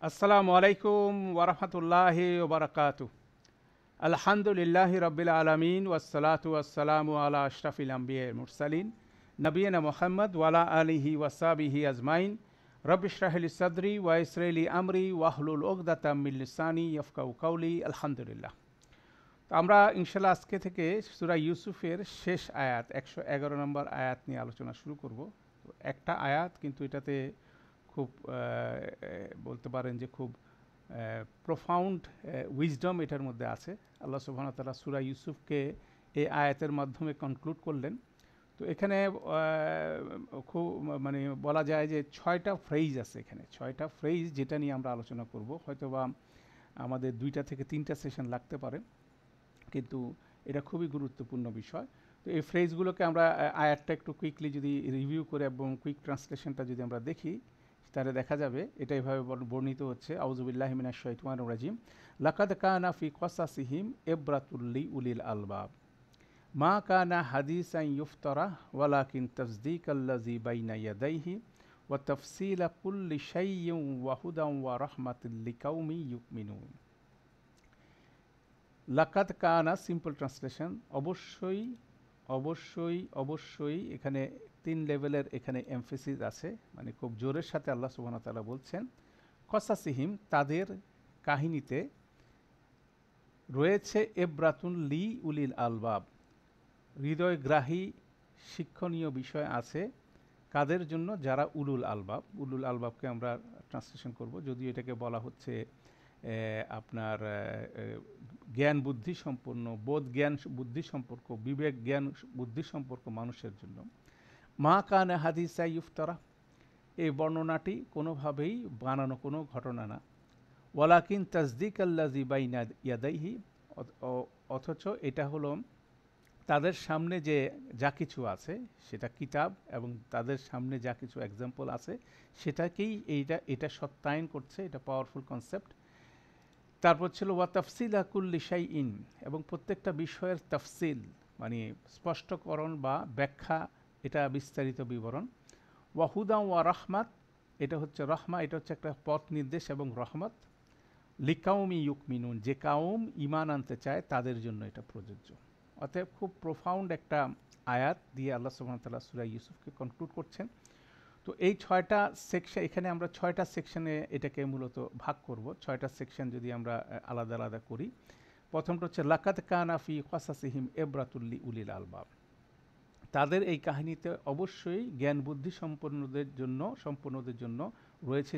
আসসালামু আলাইকুম ওরহমতুল্লাহি ওবরাকাতু। আলহামদুলিল্লাহি রব্বিল আলমিন ওয়াসসালাতু ওয়াসসালামু আলা আশরাফিল আম্বিয়া মুরসালিন নবিয়িনা মুহাম্মদ ওয়ালা আলিহি ওয়াসাবিহি আজমাইন। রব্বি ইশরাহ লি সাদরি ওয়া ইয়াসসির লি আমরি ওয়াহলুল উকদাতাম মিন লিসানি ইয়াফকাহু কাওলি। আলহামদুলিল্লাহ। তো আমরা ইনশাআল্লাহ আজকে থেকে সূরা ইউসুফের শেষ আয়াত 111 নম্বর আয়াত নিয়ে আলোচনা শুরু করব। তো একটা আয়াত কিন্তু এটাতে খুব বলতে পারেন যে খুব প্রোফাউন্ড উইজডম এটার মধ্যে আছে। আল্লাহ সুবহানাহু ওয়া তাআলা সূরা ইউসুফকে এই আয়াতের মাধ্যমে কনক্লুড করলেন। তো এখানে খুব মানে বলা যায় যে 6টা ফ্রেজ আছে, এখানে 6টা ফ্রেজ যেটা নিয়ে আমরা আলোচনা করব। হয়তোবা আমাদের 2টা থেকে 3টা সেশন লাগতে পারে, কিন্তু এটা খুবই গুরুত্বপূর্ণ বিষয়। তো এই ফ্রেজগুলোকে আমরা আয়াতটা একটু কুইকলি যদি রিভিউ করে এবং কুইক ট্রান্সলেশনটা যদি আমরা দেখি, তাহলে দেখা যাবে এটা এভাবে বর্ণিত হচ্ছে। আউযুবিল্লাহি মিনাশ শাইতানির রাজিম। লাকাদ কানা ফি কসাসিহিম ইবরাতুল লিউলিল আলবাব মা কানা হাদিসান ইফতারা ওয়ালাকিন তাসদীকাল্লাযী বাইনা ইয়াদাইহি ওয়া তাফসীলা কুল্লি শাইইন ওয়া হুদান ওয়া রাহমাতাল লিকাউমি ইউমিনুন। লাকাদ কানা সিম্পল ট্রান্সলেশন, অবশ্যই অবশ্যই অবশ্যই। এখানে 3 লেভেলের এখানে এমফেসিস আছে, মানে খুব জোরের সাথে আল্লাহ সুবহানাহু ওয়া তাআলা বলছেন কসাসিহিম, তাদের কাহিনীতে রয়েছে এব্রাতুন লি উলিল আলবাব, হৃদয়গ্রাহী শিক্ষণীয় বিষয় আছে। কাদের জন্য? যারা উলুল আলবাব। উলুল আলবাবকে আমরা ট্রান্সলেশন করব, যদিও এটাকে বলা হচ্ছে আপনার জ্ঞান বুদ্ধি সম্পন্ন, বোধ জ্ঞান বুদ্ধি সম্পর্ক, বিবেক জ্ঞান বুদ্ধি সম্পর্ক মানুষের জন্য। মা কানা হাদিসা ইফতারা, এই বর্ণনাটি কোনোভাবেই বানানো কোনো ঘটনা না। ওয়ালাকিন তাসদিক আল্লাযী বাইনা ইয়াদাইহি, অথচ এটা হলো তাদের সামনে যে যা কিছু আছে সেটা কিতাব, এবং তাদের সামনে যা কিছু এক্সাম্পল আছে সেটাকেই এটা সত্যায়ন করছে। এটা পাওয়ারফুল কনসেপ্ট। তারপর ছিল ওয়া তাফসিলা কুল্লি শাইইন, এবং প্রত্যেকটা বিষয়ের তাফসিল মানে স্পষ্টকরণ বা ব্যাখ্যা, এটা বিস্তারিত বিবরণ। ওয়া হুদা ওয়া রাহমাত, এটা হচ্ছে রহমা, এটা হচ্ছে একটা পথ নির্দেশ এবং রহমত। লিকাউমি ইউকমিনুন, যে কাউম ইমান আনতে চায় তাদের জন্য এটা প্রযোজ্য। অতএব খুব প্রোফাউন্ড একটা আয়াত দিয়ে আল্লাহ সুবহানাহু ওয়া তাআলা সূরা ইউসুফকে কনক্লুড করছেন। তো এই 6টা সেকশন, এখানে আমরা 6টা সেকশনে এটাকে মূলত ভাগ করব। 6টা সেকশন যদি আমরা আলাদা আলাদা করি, প্রথমটা হচ্ছে লাকাদ কানা ফি কসাসিহিম ইবরাতুল লিউলিল আলবাব, তাদের এই কাহিনীতে অবশ্যই জ্ঞান বুদ্ধি সম্পন্নদের জন্য রয়েছে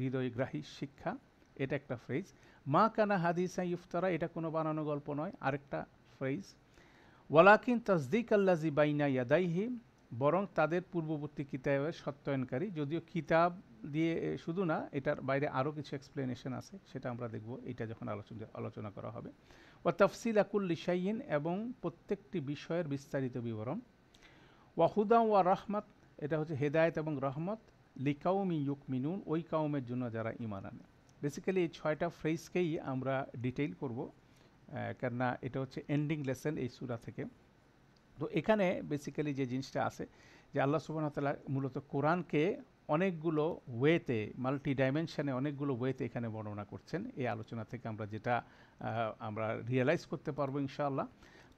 হৃদয়গ্রাহী শিক্ষা। এটা একটা ফ্রেজ। মা কানা হাদিসা ইফতারা, এটা কোনো বানানো গল্প নয়, আরেকটা ফ্রেজ। ওয়ালাকিন তাসদিক আল্লাযী বাইনা ইয়াদাইহি, বরং তাদের পূর্ববর্তী কিতাবের সত্যায়নকারী। যদিও কিতাব দিয়ে শুধু না, এটার বাইরে আরও কিছু এক্সপ্লেনেশন আছে, সেটা আমরা দেখব এটা যখন আলোচনা করা হবে। ওয়া তাফসিলা কুল্লি শাইইন, এবং প্রত্যেকটি বিষয়ের বিস্তারিত বিবরণ। ওয়া হুদা ওয়া রাহমাত, এটা হচ্ছে হেদায়েত এবং রহমত। লিকাউমি ইউকমিনুন, ওই কাউমের জন্য যারা ঈমান আনে। বেসিক্যালি এই 6টা ফ্রেজকেই আমরা ডিটেইল করব, কেননা এটা হচ্ছে এন্ডিং লেসন এই সূরা থেকে। তো এখানে বেসিক্যালি যে জিনিসটা আছে, যে আল্লাহ সুবহানাহু ওয়া তাআলা মূলত কোরআনকে অনেকগুলো ওয়েতে, মাল্টি ডাইমেনশনে অনেকগুলো ওয়েতে এখানে বর্ণনা করছেন। এই আলোচনা থেকে আমরা যেটা আমরা রিয়েলাইজ করতে পারবো ইনশাআল্লাহ।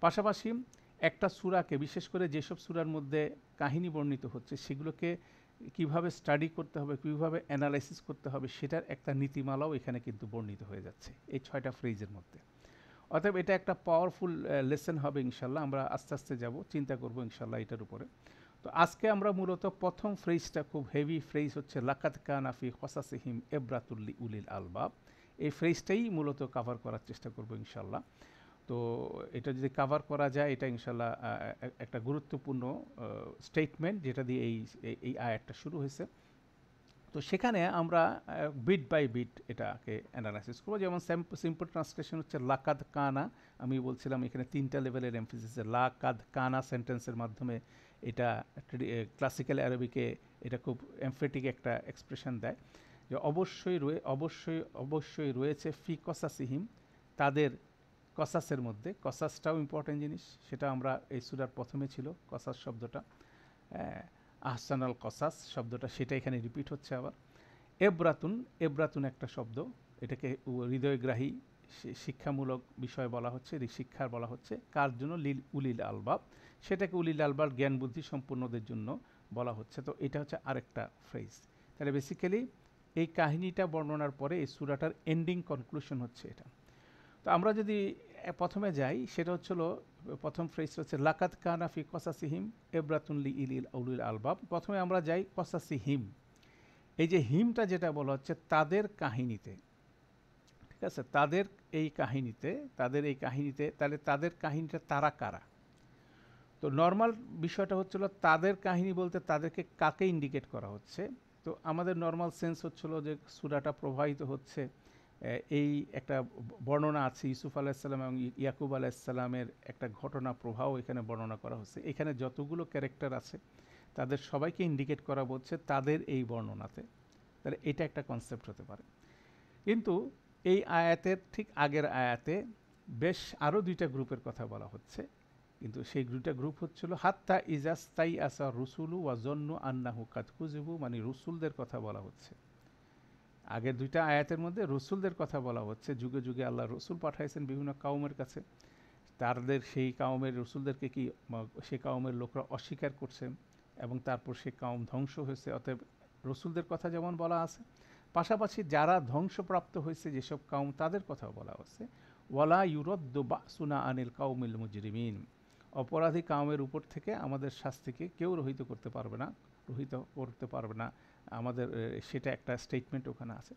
পাশাপাশি একটা সূরাকে, বিশেষ করে যেসব সূরার মধ্যে কাহিনী বর্ণিত হচ্ছে, সেগুলোকে কিভাবে স্টাডি করতে হবে, কিভাবে অ্যানালাইসিস করতে হবে, সেটার একটা নীতিমালাও এখানে কিন্তু বর্ণিত হয়ে যাচ্ছে এই 6টা ফ্রেজের মধ্যে। অতএব এটা একটা পাওয়ারফুল লেসন হবে ইনশাল্লাহ। আমরা আস্তে আস্তে যাব, চিন্তা করব ইনশাল্লাহ এটার উপরে। তো আজকে আমরা মূলত প্রথম ফ্রেজটা, খুব হেভি ফ্রেজ হচ্ছে লাকাদ কানা ফি কসাসিহিম ইবরাতুল লিউলিল আলবাব। এই ফ্রেজটাই মূলত কভার করার চেষ্টা করব ইনশাল্লাহ। তো এটা যদি কভার করা যায়, এটা ইনশাল্লাহ একটা গুরুত্বপূর্ণ স্টেটমেন্ট, যেটা দিয়ে এই আয়াতটা শুরু হয়েছে। তো সেখানে আমরা বিট বাই বিট এটাকে অ্যানালাইসিস করবো। যেমন সিম্পল ট্রান্সলেশন হচ্ছে লাকাদ কানা। আমি বলছিলাম এখানে 3টা লেভেলের এমফিসিস। লাকাদ কানা সেন্টেন্সের মাধ্যমে এটা ক্লাসিক্যাল আরবিকে এটা খুব এমফেটিক একটা এক্সপ্রেশন দেয়, যে অবশ্যই রয়েছে ফি কসাসিহিম, তাদের কসাসের মধ্যে। কসাসটাও ইম্পর্টেন্ট জিনিস, সেটা আমরা এই সূরার প্রথমে ছিল কসাস শব্দটা, আহসানাল কসাস শব্দটা, সেটা এখানে রিপিট হচ্ছে আবার। এব্রাতুন, এব্রাতুন একটা শব্দ, এটাকে হৃদয়গ্রাহী শিক্ষামূলক বিষয় বলা হচ্ছে, শিক্ষার বলা হচ্ছে, কার জন্য? উলিল আলবাব, সেটাকে উলিল আলবাব জ্ঞান বুদ্ধি সম্পন্নদের জন্য বলা হচ্ছে। তো এটা হচ্ছে আরেকটা ফ্রেজ। তাহলে বেসিক্যালি এই কাহিনীটা বর্ণনার পরে এই সূরাটার এন্ডিং কনক্লুশন হচ্ছে এটা। তো আমরা যদি প্রথমে যাই, সেটা হচ্ছিল প্রথম ফ্রেজ হচ্ছে লাকাত কানা ফি কসাসিহিম এব্রাতুন লিল উলিল আলবাব। প্রথমে আমরা যাই কসাসিহিম, এই যে হিমটা যেটা বলা হচ্ছে তাদের কাহিনীতে, ঠিক আছে, তাদের এই কাহিনীতে, তাহলে তাদের কাহিনীটা তারা কারা? তো নর্মাল বিষয়টা হচ্ছিল তাদের কাহিনী বলতে তাদেরকে কাকে ইন্ডিকেট করা হচ্ছে। তো আমাদের নর্মাল সেন্স হচ্ছিল যে সূরাটা প্রবাহিত হচ্ছে, এই একটা বর্ণনা আছে ইউসুফ আলাইসাল্লাম এবং ইয়াকুব আলাইসাল্লামের একটা ঘটনা প্রবাহ এখানে বর্ণনা করা হচ্ছে। এখানে যতগুলো ক্যারেক্টার আছে তাদের সবাইকে ইন্ডিকেট করা হচ্ছে তাদের এই বর্ণনাতে। তাহলে এটা একটা কনসেপ্ট হতে পারে। কিন্তু এই আয়াতের ঠিক আগের আয়াতে বেশ আরও দুইটা গ্রুপের কথা বলা হচ্ছে, কিন্তু সেই দুইটা গ্রুপ হচ্ছিল হাত্তা ইজাস্তাই আসা রসুলু ওয়া জন্নু আন্নাহু কাদ কুযিবু, মানে রসুলদের কথা বলা হচ্ছে। আগের দুইটা আয়াতের মধ্যে রসুলদের কথা বলা হচ্ছে, যুগে যুগে আল্লাহ রসুল পাঠাইছেন বিভিন্ন কাউমের কাছে, তাদের সেই কাউমের রসুলদেরকে কি সে কাউমের লোকরা অস্বীকার করছে এবং তারপর সে কাউম ধ্বংস হয়েছে। অতএব রসুলদের কথা যেমন বলা আছে, পাশাপাশি যারা ধ্বংসপ্রাপ্ত হয়েছে যেসব কাউম তাদের কথাও বলা হচ্ছে। ওয়ালা ইউরদ্দু বাসুনা আনিল কাউমিল মুজরিমিন, অপরাধী কাউমের উপর থেকে আমাদের শাস্তিকে কেউ রহিত করতে পারবে না আমাদের, সেটা একটা স্টেটমেন্ট ওখানে আছে।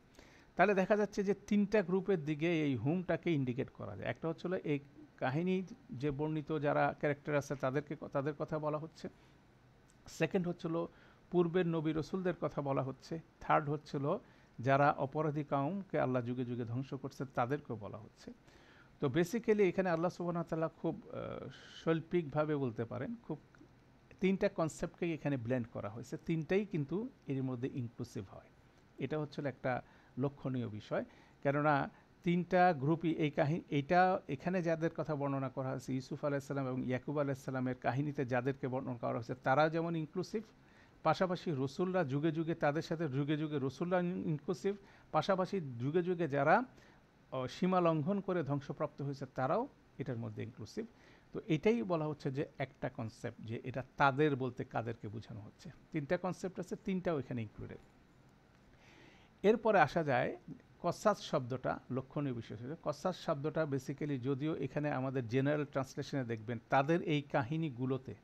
তাহলে দেখা যাচ্ছে যে তিনটা গ্রুপের দিকে এই হুমটাকে ইন্ডিকেট করা যায়। একটা হচ্ছিল এই কাহিনী যে বর্ণিত যারা ক্যারেক্টার আছে তাদের কথা বলা হচ্ছে। সেকেন্ড হচ্ছিল পূর্বের নবী রসুলদের কথা বলা হচ্ছে। থার্ড হচ্ছিল যারা অপরাধী কাউমকে আল্লাহ যুগে যুগে ধ্বংস করছে তাদেরকেও বলা হচ্ছে। তো বেসিক্যালি এখানে আল্লাহ সুবহানাহু ওয়া তাআলা খুব শৈল্পিকভাবে বলতে পারেন, খুব তিনটা কনসেপ্টকেই এখানে ব্লেন্ড করা হয়েছে, তিনটাই কিন্তু এর মধ্যে ইনক্লুসিভ হয়। এটা হচ্ছিল একটা লক্ষণীয় বিষয়, কেননা তিনটা গ্রুপই এই কাহিনী, এইটা এখানে যাদের কথা বর্ণনা করা হয়েছে ইউসুফ আলাইসাল্লাম এবং ইয়াকুব আলাইসাল্লামের কাহিনীতে যাদেরকে বর্ণনা করা হয়েছে তারা যেমন ইনক্লুসিভ, পাশাপাশি রসুলরা যুগে যুগে তাদের সাথে যুগে যুগে রসুলরা ইনক্লুসিভ, পাশাপাশি যুগে যুগে যারা সীমা লঙ্ঘন করে ধ্বংসপ্রাপ্ত হয়েছে তারাও এটার মধ্যে ইনক্লুসিভ। তো এটাই বলা হচ্ছে যে একটা কনসেপ্ট, যে এটা তাদের বলতে কাদেরকে বোঝানো হচ্ছে। তিনটা কনসেপ্ট আছে, তিনটাও এখানে ইনক্লুডেড। এরপরে আসা যায় কসাস শব্দটা, লক্ষণীয় বিষয় হচ্ছে কসাস শব্দটা বেসিক্যালি, যদিও এখানে আমাদের জেনারেল ট্রান্সলেশনে দেখবেন তাদের এই কাহিনীগুলোতে,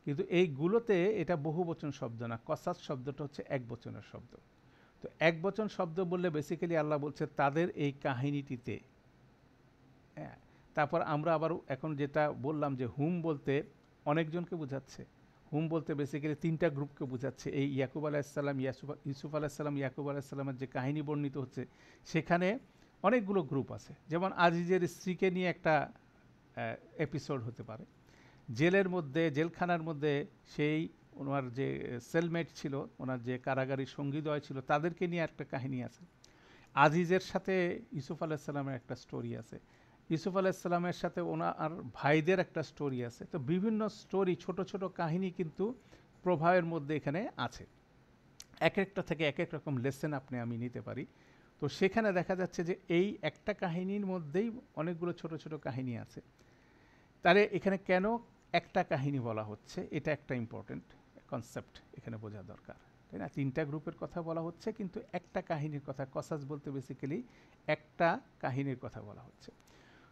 কিন্তু এইগুলোতে এটা বহুবচন শব্দ না, কসাস শব্দটা হচ্ছে একবচনের শব্দ। তো একবচন শব্দ বললে বেসিক্যালি আল্লাহ বলছে তাদের এই কাহিনীটিতে। হ্যাঁ, তারপর আমরা আবার এখন যেটা বললাম যে হুম বলতে অনেকজনকে বোঝাচ্ছে, হুম বলতে বেসিক্যালি তিনটা গ্রুপকে বোঝাচ্ছে। এই ইয়াকুব আলাইসাল্লাম, ইউসুফ আলাইসাল্লাম, ইয়াকুব আলাইসাল্লামের যে কাহিনী বর্ণিত হচ্ছে সেখানে অনেকগুলো গ্রুপ আছে। যেমন আজিজের স্ত্রীকে নিয়ে একটা এপিসোড হতে পারে, জেলের মধ্যে, জেলখানার মধ্যে সেই ওনার যে সেলমেট ছিল, ওনার যে কারাগারী সঙ্গীদ্বয় ছিল, তাদেরকে নিয়ে একটা কাহিনী আছে। আজিজের সাথে ইউসুফ আলাইসাল্লামের একটা স্টোরি আছে, ইউসুফ আলাইসাল্লামের সাথে ওনার ভাইদের একটা স্টোরি আছে। তো বিভিন্ন স্টোরি, ছোট ছোট কাহিনী কিন্তু প্রবাহের মধ্যে এখানে আছে। এক একটা থেকে এক এক রকম লেসেন আমি নিতে পারি। তো সেখানে দেখা যাচ্ছে যে এই একটা কাহিনীর মধ্যেই অনেকগুলো ছোট ছোট কাহিনী আছে। তাহলে এখানে কেন একটা কাহিনী বলা হচ্ছে, এটা একটা ইম্পর্টেন্ট কনসেপ্ট এখানে বোঝা দরকার, তাই না? তিনটা গ্রুপের কথা বলা হচ্ছে কিন্তু একটা কাহিনীর কথা, কসাস বলতে বেসিক্যালি একটা কাহিনীর কথা বলা হচ্ছে।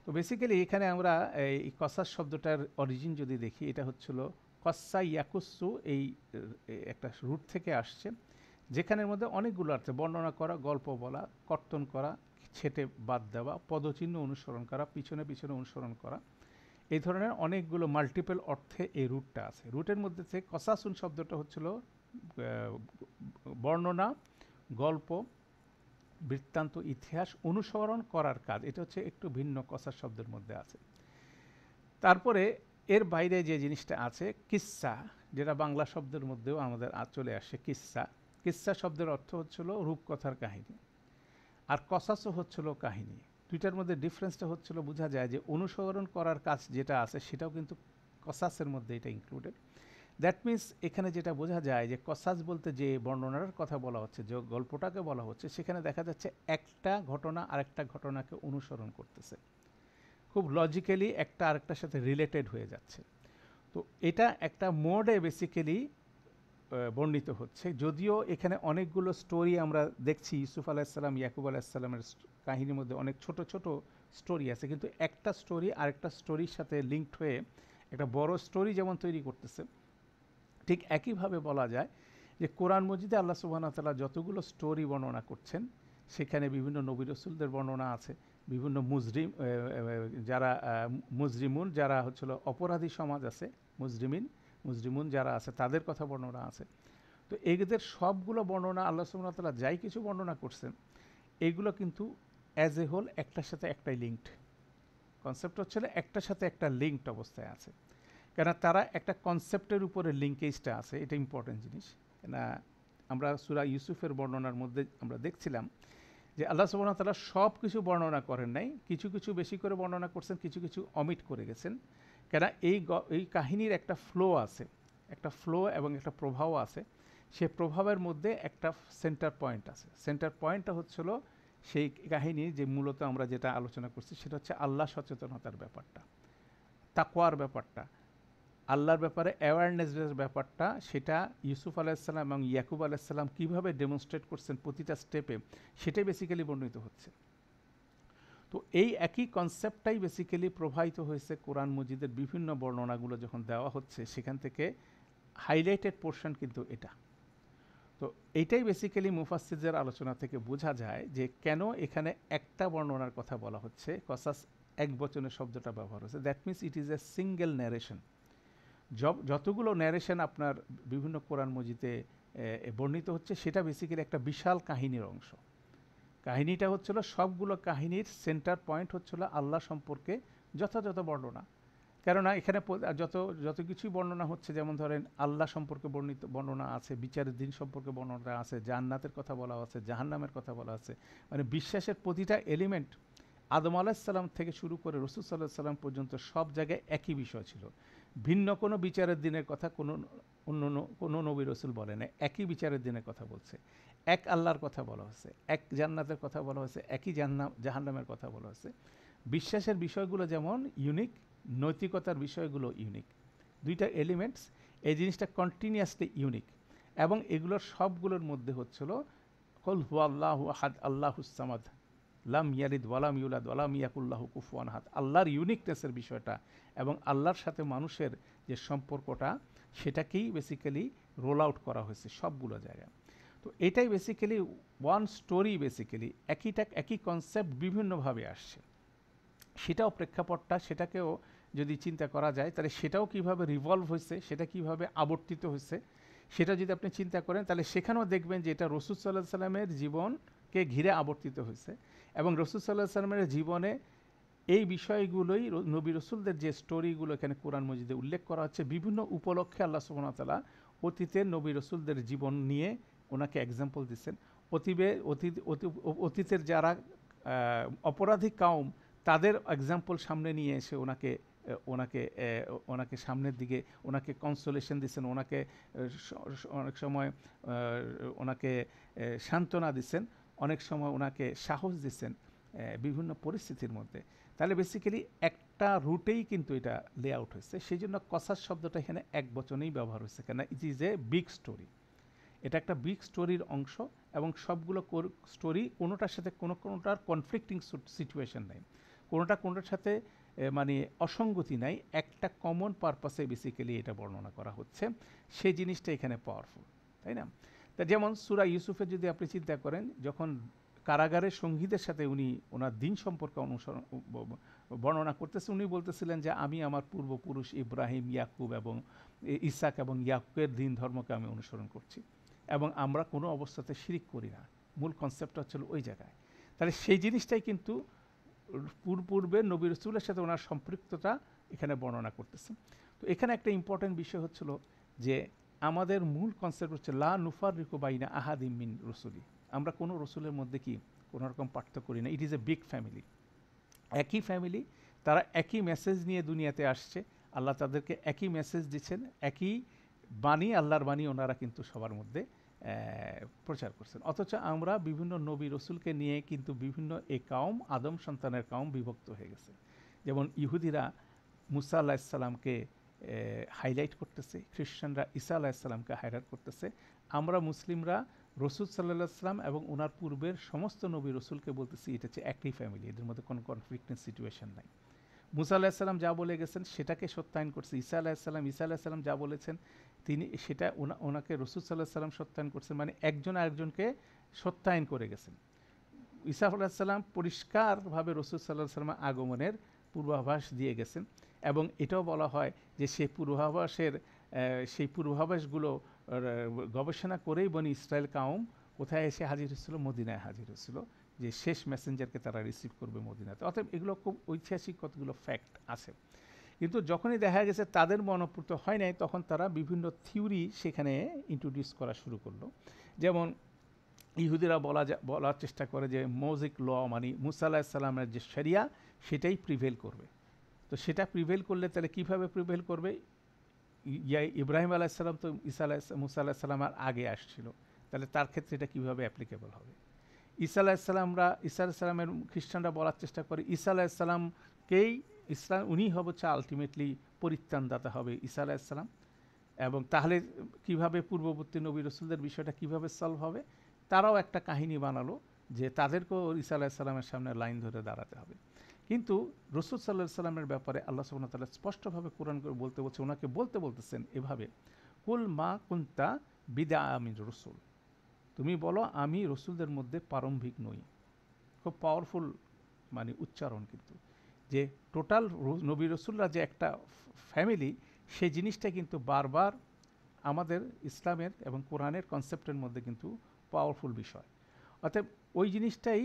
তো বেসিক্যালি এখানে আমরা এই কসাস শব্দটার অরিজিন যদি দেখি, এটা হচ্ছিল কসা ইয়াকুসু, এই একটা রুট থেকে আসছে, যেখানের মধ্যে অনেকগুলো আছে, বর্ণনা করা, গল্প বলা, কর্তন করা, ছেটে বাদ দেওয়া, পদচিহ্ন অনুসরণ করা, পিছনে পিছনে অনুসরণ করা, এই ধরনের অনেকগুলো মাল্টিপল অর্থে এই রুটটা আছে। রুটের মধ্যে থেকে কসাসুন শব্দটা হচ্ছিল বর্ণনা, গল্প, বৃত্তান্ত, ইতিহাস অনুসরণ করার কাজ। এটা হচ্ছে একটু ভিন্ন কসাস শব্দের মধ্যে আছে। তারপরে এর বাইরে যে জিনিসটা আছে কিস্সা, যেটা বাংলা শব্দের মধ্যেও আমাদের চলে আসে কিস্সা। কিস্সা শব্দের অর্থ হচ্ছিল রূপকথার কাহিনী, আর কসাসও হচ্ছিল কাহিনী। দুইটার মধ্যে ডিফারেন্সটা হচ্ছিল, বোঝা যায় যে অনুসরণ করার কাজ যেটা আছে সেটাও কিন্তু কসাসের মধ্যে এটা ইনক্লুডেড। দ্যাট মিন্স এখানে যেটা বোঝা যায় যে কসাস বলতে যে বর্ণনার কথা বলা হচ্ছে, যে গল্পটাকে বলা হচ্ছে, সেখানে দেখা যাচ্ছে একটা ঘটনা আরেকটা ঘটনাকে অনুসরণ করতেছে, খুব লজিক্যালি একটা আরেকটার সাথে রিলেটেড হয়ে যাচ্ছে। তো এটা একটা মোডে বেসিক্যালি বর্ণিত হচ্ছে, যদিও এখানে অনেকগুলো স্টোরি আমরা দেখছি, ইউসুফ আলাইসাল্লাম ইয়াকুব আলাইসাল্লামের কাহিনীর মধ্যে অনেক ছোট ছোট স্টোরি আছে, কিন্তু একটা স্টোরি আরেকটা স্টোরির সাথে লিঙ্কড হয়ে একটা বড় স্টোরি যেমন তৈরি করতেছে, ঠিক একইভাবে বলা যায় যে কোরআন মজিদে আল্লাহ সুবহানাহু ওয়া তাআলা যতগুলো স্টোরি বর্ণনা করছেন, সেখানে বিভিন্ন নবী রাসূলদের বর্ণনা আছে, বিভিন্ন যারা মুজরিমুন, যারা হচ্ছিল অপরাধী সমাজ আছে, মুজরিমুন যারা আছে তাদের কথা বর্ণনা আছে। তো এদের সবগুলো বর্ণনা আল্লাহ সুবহানাহু ওয়া তাআলা যাই কিছু বর্ণনা করছেন, এইগুলো কিন্তু অ্যাজ এ হোল একটার সাথে একটাই লিঙ্কড। কনসেপ্ট হচ্ছিল একটার সাথে একটা লিঙ্কড অবস্থায় আছে, কেন তারা একটা কনসেপ্টের উপরে লিঙ্কেজটা আছে, এটা ইম্পর্টেন্ট জিনিস। কেন আমরা সূরা ইউসুফের বর্ণনার মধ্যে আমরা দেখছিলাম যে আল্লাহ সুবহানাহু ওয়া তাআলা সব কিছু বর্ণনা করেন নাই, কিছু কিছু বেশি করে বর্ণনা করছেন, কিছু কিছু অমিট করে গেছেন। কেন এই কাহিনীর একটা ফ্লো আছে, একটা ফ্লো এবং একটা প্রভাব আছে। সে প্রভাবের মধ্যে একটা সেন্টার পয়েন্ট আছে। সেন্টার পয়েন্টটা হচ্ছিল সেই কাহিনী যে মূলত আমরা যেটা আলোচনা করছি, সেটা হচ্ছে আল্লাহ সচেতনতার ব্যাপারটা, তাকওয়ার ব্যাপারটা, আল্লাহর ব্যাপারে অ্যাওয়ারনেসের ব্যাপারটা, সেটা ইউসুফ আলাইসাল্লাম এবং ইয়াকুব আলাইসাল্লাম কীভাবে ডেমনস্ট্রেট করছেন প্রতিটা স্টেপে, সেটাই বেসিক্যালি বর্ণিত হচ্ছে। তো এই একই কনসেপ্টটাই বেসিক্যালি প্রবাহিত হয়েছে কোরআন মজিদের বিভিন্ন বর্ণনাগুলো যখন দেওয়া হচ্ছে, সেখান থেকে হাইলাইটেড পোর্শন কিন্তু এটা। তো এইটাই বেসিক্যালি মুফাসসিরদের আলোচনা থেকে বোঝা যায় যে কেন এখানে একটা বর্ণনার কথা বলা হচ্ছে, কসাস এক বচনের শব্দটা ব্যবহার হচ্ছে। That means it is a single narration. যতগুলো ন্যারেশন আপনার বিভিন্ন কোরআন মজিদে বর্ণিত হচ্ছে, সেটা বেসিক্যালি একটা বিশাল কাহিনীর অংশ। কাহিনীটা হচ্ছিল, সবগুলো কাহিনীর সেন্টার পয়েন্ট হচ্ছিল আল্লাহ সম্পর্কে যথাযথ বর্ণনা। কেননা এখানে যত কিছুই বর্ণনা হচ্ছে, যেমন ধরেন আল্লাহ সম্পর্কে বর্ণনা আছে, বিচারের দিন সম্পর্কে বর্ণনা আছে, জান্নাতের কথা বলা আছে, জাহান্নামের কথা বলা আছে, মানে বিশ্বাসের প্রতিটা এলিমেন্ট আদম আলাইসাল্লাম থেকে শুরু করে রাসূল সাল্লাল্লাহু আলাইহি সাল্লাম পর্যন্ত সব জায়গায় একই বিষয় ছিল। ভিন্ন কোনো বিচারের দিনের কথা কোনো নবী রাসূল বলে না, একই বিচারের দিনের কথা বলছে, এক আল্লাহর কথা বলা হয়েছে, এক জান্নাতের কথা বলা হয়েছে, একই জাহান্নামের কথা বলা হয়েছে। বিশ্বাসের বিষয়গুলো যেমন ইউনিক, নৈতিকতার বিষয়গুলো ইউনিক, দুইটা এলিমেন্টস, এই জিনিসটা কন্টিনিউয়াসলি ইউনিক। এবং এগুলোর সবগুলোর মধ্যে হচ্ছিল কুল হুয়াল্লাহু আহাদ আল্লাহুস সামাদ লাম ইয়ালিদ ওয়ালাম ইউলাদ ওয়ালাম ইয়াকুল্লাহু কুফুয়ান আহাদ, আল্লাহর ইউনিকনেসের বিষয়টা এবং আল্লাহর সাথে মানুষের যে সম্পর্কটা, সেটাকেই বেসিক্যালি রোল আউট করা হয়েছে সবগুলো জায়গায়। তো এটাই বেসিক্যালি ওয়ান স্টোরি, বেসিক্যালি একই কনসেপ্ট বিভিন্নভাবে আসছে। সেটাও প্রেক্ষাপটটা, সেটাকেও যদি চিন্তা করা যায়, তাহলে সেটাও কিভাবে রিভলভ হয়েছে, সেটা কিভাবে আবর্তিত হয়েছে, সেটা যদি আপনি চিন্তা করেন, তাহলে সেখানেও দেখবেন যে এটা রাসূল সাল্লাল্লাহু আলাইহি সাল্লামের জীবনকে ঘিরে আবর্তিত হয়েছে। এবং রাসূল সাল্লাল্লাহু আলাইহি সাল্লামের জীবনে এই বিষয়গুলোই নবী রাসূলদের যে স্টোরিগুলো এখানে কোরআন মজিদে উল্লেখ করা হচ্ছে, বিভিন্ন উপলক্ষে আল্লাহ সুবহানাহু ওয়া তাআলা অতীতের নবী রাসূলদের জীবন নিয়ে ওনাকে এক্সাম্পল দিচ্ছেন। অতীতের যারা অপরাধী কাউম, তাদের এক্সাম্পল সামনে নিয়ে এসে ওনাকে সামনের দিকে ওনাকে কনসোলেশন দিচ্ছেন, ওনাকে অনেক সময় ওনাকে সান্ত্বনা দিচ্ছেন, অনেক সময় ওনাকে সাহস দিচ্ছেন বিভিন্ন পরিস্থিতির মধ্যে। তাহলে বেসিক্যালি একটা রুটেই কিন্তু এটা লে আউট হয়েছে। সেই জন্য কসাস শব্দটা এখানে এক বচনেই ব্যবহার হয়েছে, কেন it is a big story. এটা একটা বিগ স্টোরির অংশ, এবং সবগুলো স্টোরি কোনোটার সাথে কোনোটার কনফ্লিক্টিং সিচুয়েশন নেই, কোনোটার সাথে মানে অসঙ্গতি নাই, একটা কমন পারপাসে বেসিক্যালি এটা বর্ণনা করা হচ্ছে। সেই জিনিসটা এখানে পাওয়ারফুল, তাই না? তা যেমন সূরা ইউসুফের যদি আপনি চিন্তা করেন, যখন কারাগারের সঙ্গীদের সাথে উনি ওনার দিন সম্পর্কে বর্ণনা করতেছে, উনি বলতেছিলেন যে আমি আমার পূর্বপুরুষ ইব্রাহিম, ইয়াকুব এবং ইসাক এবং ইয়াকুবের দিন ধর্মকে আমি অনুসরণ করছি, এবং আমরা কোনো অবস্থাতে শিরিক করি না। মূল কনসেপ্টটা হচ্ছিল ওই জায়গায়। তাহলে সেই জিনিসটাই কিন্তু পূর্বে নবী রাসূলের সাথে ওনার সম্পৃক্ততা এখানে বর্ণনা করতেছে। তো এখানে একটা ইম্পর্টেন্ট বিষয় হচ্ছিল যে আমাদের মূল কনসেপ্ট হচ্ছে লা নুফাররিকু বাইনা আহাদিম মিন রুসুলি, আমরা কোনো রসুলের মধ্যে কি কোনো রকম পার্থক্য করি না। It is a big family, একই ফ্যামিলি, তারা একই মেসেজ নিয়ে দুনিয়াতে আসছে, আল্লাহ তাদেরকে একই মেসেজ দিচ্ছেন, একই বাণী, আল্লাহর বাণী ওনারা কিন্তু সবার মধ্যে প্রচার করছেন। অথচ আমরা বিভিন্ন নবী রসুলকে নিয়ে কিন্তু বিভিন্ন এ কাউম, আদম সন্তানের কাউম বিভক্ত হয়ে গেছে। যেমন ইহুদিরা মুসা আলাহিসাল্লামকে হাইলাইট করতেছে, খ্রিস্টানরা ঈসা আলাহিসাল্লামকে হাইলাইট করতেছে, আমরা মুসলিমরা রসুল সাল্লাহ সাল্লাম এবং ওনার পূর্বের সমস্ত নবী রসুলকে বলতেছি এটা হচ্ছে একই ফ্যামিলি, এদের মধ্যে কোনো কনফ্লিক্টের সিচুয়েশন নাই। মুসা আলাহিসাল্লাম যা বলে গেছেন সেটাকে সত্যায়ন করছে ঈসা আলাহিসাল্লাম যা বলেছেন তিনি সেটা ওনাকে রসুল সাল্লাহ সাল্লাম সত্যায়ন করছেন, মানে একজন আরেকজনকে সত্যায়ন করে গেছেন। ঈসা আলাহিসাল্লাম পরিষ্কারভাবে রসুল সাল্লাহ সাল্লামের আগমনের পূর্বাভাস দিয়ে গেছেন, এবং এটাও বলা হয় যে সেই পূর্বাভাসগুলো গবেষণা করেই বনি ইসরায়েল কাউম কোথায় এসে হাজির হয়েছিল? মদিনায় হাজির হয়েছিল, যে শেষ মেসেঞ্জারকে তারা রিসিভ করবে মদিনাতে। অতএব এগুলো খুব ঐতিহাসিক কতগুলো ফ্যাক্ট আছে। কিন্তু যখনই দেখা গেছে তাদের মনোপুত হয় নাই, তখন তারা বিভিন্ন থিওরি সেখানে ইন্ট্রোডিউস করা শুরু করলো। যেমন ইহুদিরা বলার চেষ্টা করে যে মৌজিক ল, মানে মুসা আলাহিসাল্লামের যে শরিয়া সেটাই প্রিভেল করবে। তো সেটা প্রিভেল করলে তাহলে কীভাবে প্রিভেল করবে? ইব্রাহিম আলাইসাল্লাম তো মুসা আলাহিসাল্লামের আগে আসছিল, তাহলে তার ক্ষেত্রে এটা কীভাবে অ্যাপ্লিকেবল হবে? ঈসা আলাহিসাল্লামের খ্রিস্টানরা বলার চেষ্টা করে ঈসা আলাহিসাল্লামকেই উনি হচ্ছে আলটিমেটলি পরিত্রাণদাতা হবে ঈসা আলাহিসাল্লাম, এবং তাহলে কিভাবে পূর্ববর্তী নবী রসুলদের বিষয়টা কিভাবে সলভ হবে? তারাও একটা কাহিনী বানালো যে তাদেরকেও ঈসা আলাহিসাল্লামের সামনে লাইন ধরে দাঁড়াতে হবে। কিন্তু রসুল সাল্লাহ সাল্লামের ব্যাপারে আল্লাহ সুবহানাহু ওয়া তাআলা স্পষ্টভাবে কোরআন করে ওনাকে বলতেছেন এভাবে, কুল মা কুনতা বিদা মির রসুল, তুমি বলো আমি রসুলদের মধ্যে প্রারম্ভিক নই। খুব পাওয়ারফুল মানে উচ্চারণ, কিন্তু যে টোটাল নবী রসুলরা যে একটা ফ্যামিলি, সেই জিনিসটা কিন্তু বারবার আমাদের ইসলামের এবং কোরআনের কনসেপ্টের মধ্যে কিন্তু পাওয়ারফুল বিষয়। অতএব ওই জিনিসটাই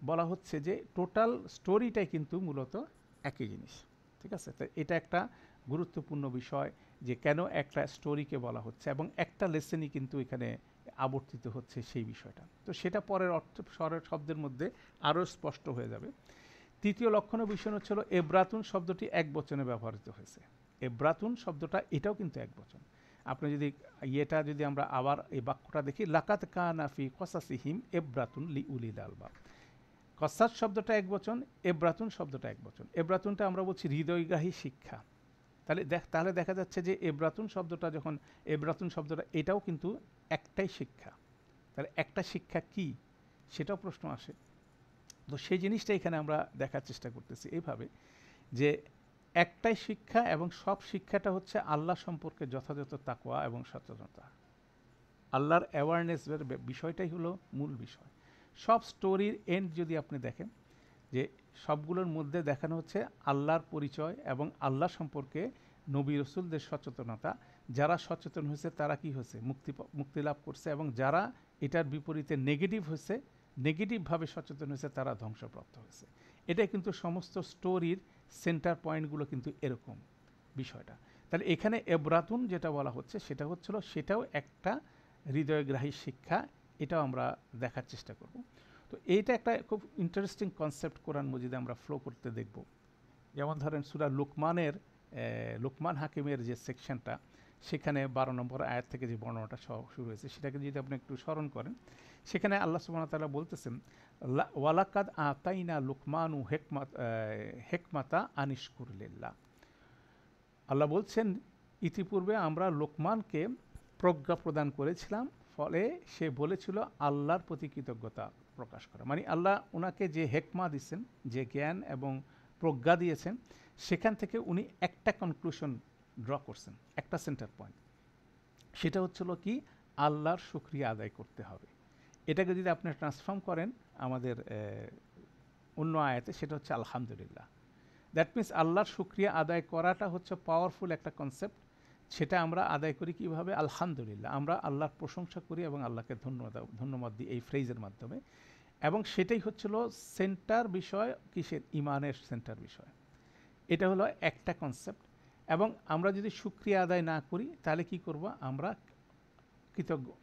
বলা হচ্ছে যে টোটাল স্টোরিটাই কিন্তু মূলত একই জিনিস, ঠিক আছে? তো এটা একটা গুরুত্বপূর্ণ বিষয় যে কেন একটা স্টোরিকে বলা হচ্ছে, এবং একটা লেসেনই কিন্তু এখানে আবর্তিত হচ্ছে সেই বিষয়টা। তো সেটা পরের শব্দের মধ্যে আরও স্পষ্ট হয়ে যাবে। তৃতীয় লক্ষণীয় বিষয় হচ্ছিল এব্রাতুন শব্দটি এক বচনে ব্যবহৃত হয়েছে। এব্রাতুন শব্দটা এটাও কিন্তু এক বচন। আপনি যদি আমরা আবার এই বাক্যটা দেখি, লাকাত কানা ফি কসাসিহিম এব্রাতুন লি উলিল আলবাব। কসাস শব্দটা এক বচন, এব্রাতুন শব্দটা এক বচন। এব্রাতুনটা আমরা বলছি হৃদয়গ্রাহী শিক্ষা। তাহলে দেখা যাচ্ছে যে এব্রাতুন শব্দটা এটাও কিন্তু একটাই শিক্ষা। তাহলে একটা শিক্ষা কি, সেটাও প্রশ্ন আসে। তো সেই জিনিসটা এখানে আমরা দেখার চেষ্টা করতেছি এইভাবে যে একটাই শিক্ষা, এবং সব শিক্ষাটা হচ্ছে আল্লাহ সম্পর্কে যথাযথ তাকওয়া এবং সচেতনতা। আল্লাহর অ্যাওয়ারনেসের বিষয়টাই হলো মূল বিষয়। সব স্টোরির এন্ড যদি আপনি দেখেন, যে সবগুলোর মধ্যে দেখানো হচ্ছে আল্লাহর পরিচয় এবং আল্লাহ সম্পর্কে নবী রসুলদের সচেতনতা। যারা সচেতন হয়েছে তারা কি হয়েছে? মুক্তি লাভ করছে, এবং যারা এটার বিপরীতে নেগেটিভভাবে সচেতন হয়েছে তারা ধ্বংসপ্রাপ্ত হয়েছে। এটাই কিন্তু সমস্ত স্টোরির সেন্টার পয়েন্টগুলো কিন্তু এরকম বিষয়টা। তাহলে এখানে এব্রাতুন যেটা বলা হচ্ছে সেটাও একটা হৃদয়গ্রাহী শিক্ষা, এটাও আমরা দেখার চেষ্টা করব। তো এইটা একটা খুব ইন্টারেস্টিং কনসেপ্ট কোরআন মজিদে আমরা ফ্লো করতে দেখব। যেমন ধরেন সূরা লুকমান হাকিমের যে সেকশনটা, সেখানে 12 নম্বর আয়াত থেকে যে বর্ণনাটা শুরু হয়েছে, সেটাকে যদি আপনি একটু স্মরণ করেন, সেখানে আল্লাহ সুবহানাহু ওয়া তাআলা বলতেছেন, ওয়ালাকাদ আতাইনা লুকমানু হেকমাতা আনিশকুর লিল্লাহ। আল্লাহ বলছেন ইতিপূর্বে আমরা লোকমানকে প্রজ্ঞা প্রদান করেছিলাম, ফলে সে বলেছিল আল্লাহর প্রতি কৃতজ্ঞতা প্রকাশ করা। মানে আল্লাহ ওনাকে যে হেকমা দিয়েছেন, যে জ্ঞান এবং প্রজ্ঞা দিয়েছেন, সেখান থেকে উনি একটা কনক্লুশন ড্র করছেন, একটা সেন্টার পয়েন্ট। সেটা হচ্ছিল কি? আল্লাহর শুকরিয়া আদায় করতে হবে। এটাকে যদি আপনি ট্রান্সফর্ম করেন আমাদের অন্য আয়াতে, সেটা হচ্ছে আলহামদুলিল্লাহ। দ্যাট মিনস আল্লাহর শুকরিয়া আদায় করাটা হচ্ছে পাওয়ারফুল একটা কনসেপ্ট। সেটা আমরা আদায় করি কীভাবে? আলহামদুলিল্লাহ, আমরা আল্লাহর প্রশংসা করি এবং আল্লাহকে ধন্যবাদ দিই এই ফ্রেজের মাধ্যমে। এবং সেটাই হচ্ছিল সেন্টার বিষয়, কিসের? ইমানের সেন্টার বিষয়। এটা হলো একটা কনসেপ্ট। এবং আমরা যদি শুকরিয়া আদায় না করি তাহলে কি করব? আমরা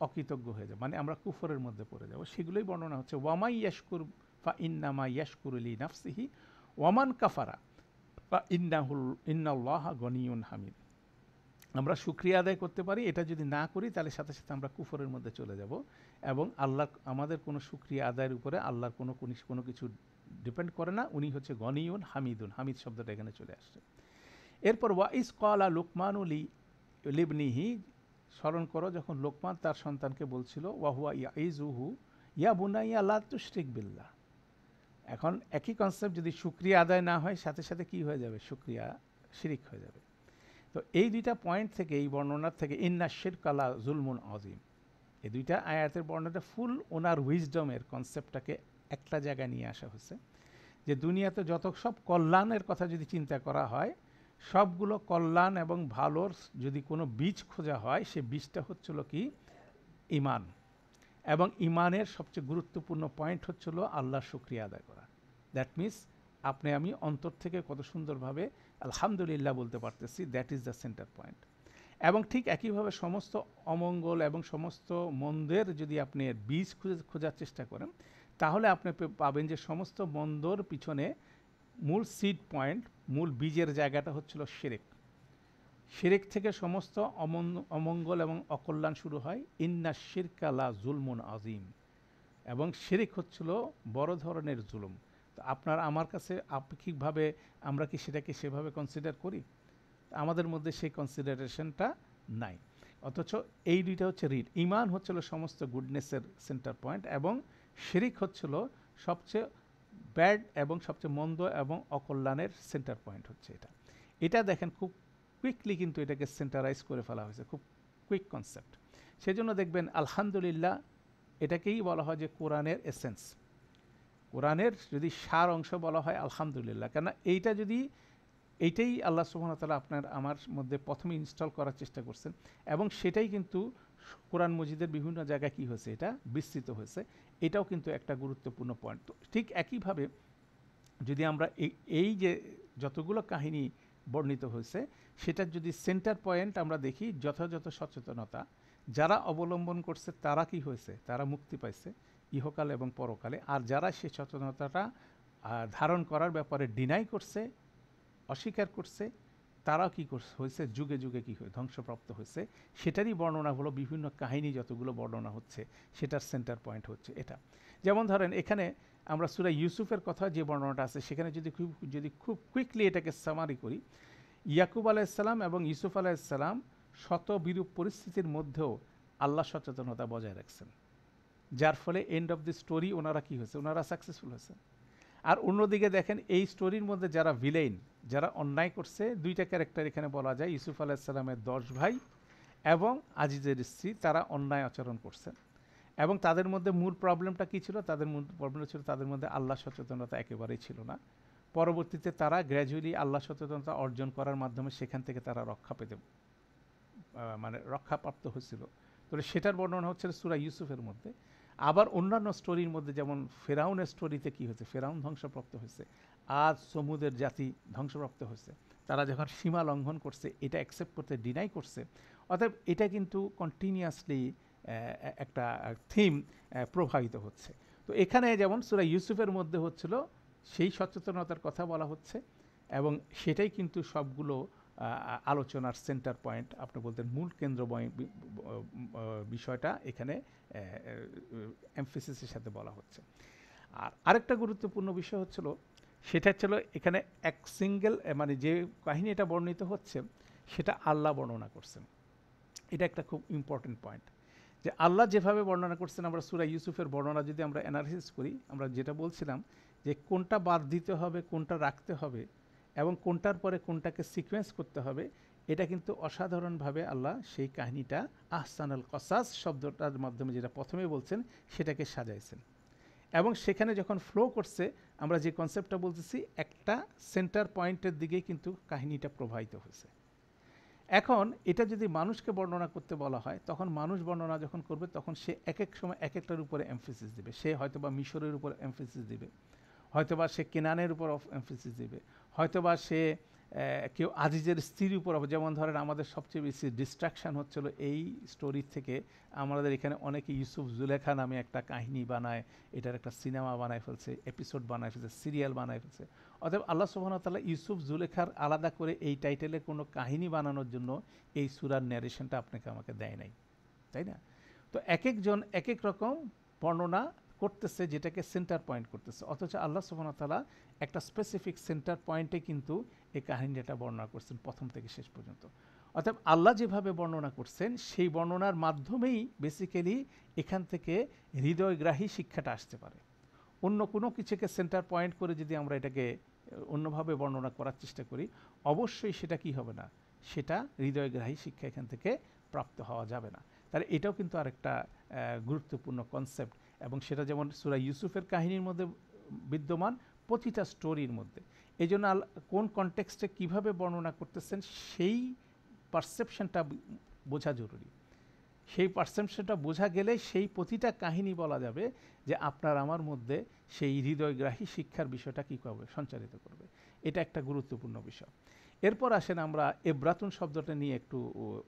অকৃতজ্ঞ হয়ে যাব, মানে আমরা কুফরের মধ্যে পড়ে যাব। সেগুলোই বর্ণনা হচ্ছে, ওয়ামাই ইয়াশকুর ফা ইন্নামা ইয়াশকুরু লি নাফসিহি ওয়ামান কাফারা ফা ইন্নাল্লাহা গনিয়ুন হামিদ। আমরা শুকরিয়া আদায় করতে পারি, এটা যদি না করি তাহলে সাথে সাথে আমরা কুফরের মধ্যে চলে যাব এবং আল্লাহ আমাদের কোনো শুকরিয়া আদায়ের উপরে আল্লাহর কোনো কিছু ডিপেন্ড করে না। উনি হচ্ছে গনিউন হামিদুন, হামিদ শব্দটা এখানে চলে আসছে। এরপর ওয়াইস কলা লোকমানুলি লিবনিহি, স্মরণ করো যখন লোকমান তার সন্তানকে বলছিল ওয়াহুয়া ইয়াইজুহু ইয়া বুনাইয়া লা তুশরিক বিল্লাহ। এখন একই কনসেপ্ট, যদি শুকরিয়া আদায় না হয় সাথে সাথে কি হয়ে যাবে, শুকরিয়া শিরিক হয়ে যাবে। তো এই দুইটা পয়েন্ট থেকে, এই বর্ণনার থেকে ইন্না শিরকা লা যুলমুন আযীম, এই দুইটা আয়াতের বর্ণনাটা ফুল ওনার উইজডমের কনসেপ্টটাকে একটা জায়গায় নিয়ে আসা হয়েছে, যে দুনিয়াতে যত সব কল্যাণের কথা যদি চিন্তা করা হয়, সবগুলো কল্যাণ এবং ভালোর যদি কোনো বীজ খোঁজা হয়, সে বীজটা হচ্ছিল কি ঈমান, এবং ঈমানের সবচেয়ে গুরুত্বপূর্ণ পয়েন্ট হচ্ছিল আল্লাহর শুকরিয়া আদায় করা। দ্যাট মিনস আপনি আমি অন্তর থেকে কত সুন্দরভাবে আলহামদুলিল্লাহ বলতে পারতেছি, that is the centre point. এবং ঠিক একইভাবে সমস্ত অমঙ্গল এবং সমস্ত মন্দের যদি আপনি বীজ খোঁজার চেষ্টা করেন, তাহলে আপনি পাবেন যে সমস্ত মন্দর পিছনে মূল সিড পয়েন্ট, মূল বীজের জায়গাটা হচ্ছিল শিরক। শিরক থেকে সমস্ত অমঙ্গল এবং অকল্যাণ শুরু হয়। ইন্না শিরকা লা যুলমুন আযীম, এবং শিরক হচ্ছিল বড় ধরনের জুলুম। তো আপনার আমার কাছে আপেক্ষিকভাবে আমরা কি সেটাকে সেভাবে কনসিডার করি? আমাদের মধ্যে সেই কনসিডারেশনটা নাই। অথচ এই দুইটা হচ্ছে রিড। ঈমান হচ্ছিল সমস্ত গুডনেসের সেন্টার পয়েন্ট, এবং শিরক হচ্ছিল সবচেয়ে ব্যাড এবং সবচেয়ে মন্দ এবং অকল্যাণের সেন্টার পয়েন্ট হচ্ছে এটা। এটা দেখেন খুব কুইকলি কিন্তু এটাকে সেন্টারাইজ করে ফেলা হয়েছে, খুব কুইক কনসেপ্ট। সেজন্য দেখবেন আলহামদুলিল্লাহ এটাকেই বলা হয় যে কোরআনের এসেন্স, কোরআনের যদি সার অংশ বলা হয় আলহামদুলিল্লাহ। কেন এইটাই আল্লাহ সুবহানাহু ওয়া তাআলা আপনার আমার মধ্যে প্রথমে ইনস্টল করার চেষ্টা করছেন, এবং সেটাই কিন্তু কোরআন মজিদের বিভিন্ন জায়গায় কী হয়েছে, এটা বিস্তৃত হয়েছে। এটাও কিন্তু একটা গুরুত্বপূর্ণ পয়েন্ট। ঠিক একইভাবে যদি আমরা এই যে যতগুলো কাহিনী বর্ণিত হয়েছে, সেটার যদি সেন্টার পয়েন্ট আমরা দেখি, যথাযথ সচেতনতা যারা অবলম্বন করছে তারা কি হয়েছে, তারা মুক্তি পাইছে ইহকাল এবং পরকালে। আর যারা সেই সচেতনতাটা ধারণ করার ব্যাপারে ডিনাই করছে, অস্বীকার করছে, তারা কী হয়েছে, যুগে যুগে কী হয়ে ধ্বংসপ্রাপ্ত হয়েছে। সেটারই বর্ণনা হলো বিভিন্ন কাহিনী যতগুলো বর্ণনা হচ্ছে, সেটার সেন্টার পয়েন্ট হচ্ছে এটা। যেমন ধরেন এখানে আমরা সূরা ইউসুফের কথা যে বর্ণনাটা আছে, সেখানে যদি খুব কুইকলি এটাকে সামারি করি, ইয়াকুব আলাইহিসসালাম এবং ইউসুফ আলাইহিসসালাম শত বিরূপ পরিস্থিতির মধ্যেও আল্লাহ সচেতনতা বজায় রাখছেন, যার ফলে এন্ড অফ দি স্টোরি ওনারা কী হয়েছে, ওনারা সাকসেসফুল হয়েছে। আর অন্যদিকে দেখেন এই স্টোরির মধ্যে যারা ভিলেন, যারা অন্যায় করছে, দুইটা ক্যারেক্টার এখানে বলা যায়, ইউসুফ আলাইহিসসালামের 10 ভাই এবং আজিজের স্ত্রী, তারা অন্যায় আচরণ করছেন। এবং তাদের মধ্যে মূল প্রবলেমটা কী ছিল, তাদের মূল প্রবলেম ছিল তাদের মধ্যে আল্লাহ সচেতনতা একেবারেই ছিল না। পরবর্তীতে তারা গ্র্যাজুয়ালি আল্লাহ সচেতনতা অর্জন করার মাধ্যমে সেখান থেকে তারা রক্ষাপ্রাপ্ত হয়েছিল। তো সেটার বর্ণনা হচ্ছে সূরা ইউসুফের মধ্যে। আবার অন্যান্য স্টোরির মধ্যে, যেমন ফেরাউনের স্টোরিতে কী হয়েছে, ফেরাউন ধ্বংসপ্রাপ্ত হয়েছে, আজ সমুদের জাতি ধ্বংসপ্রাপ্ত হয়েছে, তারা যখন সীমা লঙ্ঘন করছে, এটা অ্যাকসেপ্ট করতে ডিনাই করছে। অতএব এটা কিন্তু কন্টিনিউয়াসলি একটা থিম প্রবাহিত হচ্ছে। তো এখানে যেমন সূরা ইউসুফের মধ্যে হচ্ছিল সেই সচেতনতার কথা বলা হচ্ছে, এবং সেটাই কিন্তু সবগুলো আলোচনার সেন্টার পয়েন্ট, আপনি বলতেন মূল কেন্দ্র বিষয়টা এখানে এমফেসিসের সাথে বলা হচ্ছে। আর আরেকটা গুরুত্বপূর্ণ বিষয় হচ্ছিল, সেটা হচ্ছিল এখানে এক সিঙ্গেল যে কাহিনীটা বর্ণিত হচ্ছে সেটা আল্লাহ বর্ণনা করছেন। এটা একটা খুব ইম্পর্টেন্ট পয়েন্ট, যে আল্লাহ যেভাবে বর্ণনা করছেন, আমরা সূরা ইউসুফের বর্ণনা যদি আমরা অ্যানালিসিস করি, আমরা যেটা বলছিলাম যে কোনটা বাদ দিতে হবে, কোনটা রাখতে হবে, এবং কোনটার পরে কোনটাকে সিকোয়েন্স করতে হবে, এটা কিন্তু অসাধারণভাবে আল্লাহ সেই কাহিনীটা আহসানুল কসাস শব্দটার মাধ্যমে যেটা প্রথমে বলছেন সেটাকে সাজাইছেন। এবং সেখানে যখন ফ্লো করছে, আমরা যে কনসেপ্টটা বলতেছি, একটা সেন্টার পয়েন্টের দিকে কিন্তু কাহিনীটা প্রবাহিত হয়েছে। এখন এটা যদি মানুষকে বর্ণনা করতে বলা হয়, তখন মানুষ বর্ণনা যখন করবে, তখন সে এক এক সময় এক একটার উপরে এমফেসিস দেবে। সে হয়তোবা মিশরের উপর এমফেসিস দেবে, হয়তোবা সে কেনানের উপর এমফেসিস দেবে, হয়তোবা সে কেউ আজিজের স্ত্রীর উপর, যেমন ধরেন আমাদের সবচেয়ে বেশি ডিস্ট্রাকশান হচ্ছিল এই স্টোরির থেকে, আমাদের এখানে অনেকে ইউসুফ জুলেখা নামে একটা কাহিনী বানায়, এটার একটা সিনেমা বানায় ফেলছে, এপিসোড বানায় ফেলছে, সিরিয়াল বানায় ফেলছে। অতএব আল্লাহ সুবহানাহু ওয়া তাআলা ইউসুফ জুলেখার আলাদা করে এই টাইটেলে কোনো কাহিনী বানানোর জন্য এই সূরার ন্যারেশনটা আপনাকে আমাকে দেয় নাই, তাই না? তো এক একজন এক এক রকম বর্ণনা করতেছে, যেটাকে সেন্টার পয়েন্ট করতেছে, অথচ আল্লাহ সুবহানাহু ওয়া তাআলা একটা স্পেসিফিক সেন্টার পয়েন্টে কিন্তু এই কাহিনীটা বর্ণনা করছেন প্রথম থেকে শেষ পর্যন্ত। অর্থাৎ আল্লাহ যেভাবে বর্ণনা করছেন সেই বর্ণনার মাধ্যমেই বেসিক্যালি এখান থেকে হৃদয়গ্রাহী শিক্ষাটা আসতে পারে। অন্য কোনো কিছুকে সেন্টার পয়েন্ট করে যদি আমরা এটাকে অন্যভাবে বর্ণনা করার চেষ্টা করি, অবশ্যই সেটা কি হবে না, সেটা হৃদয়গ্রাহী শিক্ষা এখান থেকে প্রাপ্ত হওয়া যাবে না। তাহলে এটাও কিন্তু আরেকটা গুরুত্বপূর্ণ কনসেপ্ট, এবং সেটা যেমন সূরা ইউসুফের কাহিনীর মধ্যে বিদ্যমান, প্রতিটা স্টোরির মধ্যে। এই জন্য কোন কনটেক্সটে কীভাবে বর্ণনা করতেছেন সেই পারসেপশনটা বোঝা জরুরি। সেই পারসেপশনটা বোঝা গেলে সেই প্রতিটা কাহিনী বলা যাবে যে আপনার আমার মধ্যে সেই হৃদয়গ্রাহী শিক্ষার বিষয়টা কী করবে, সঞ্চারিত করবে। এটা একটা গুরুত্বপূর্ণ বিষয়। এরপর আসেন আমরা এব্রাতুন শব্দটা নিয়ে একটু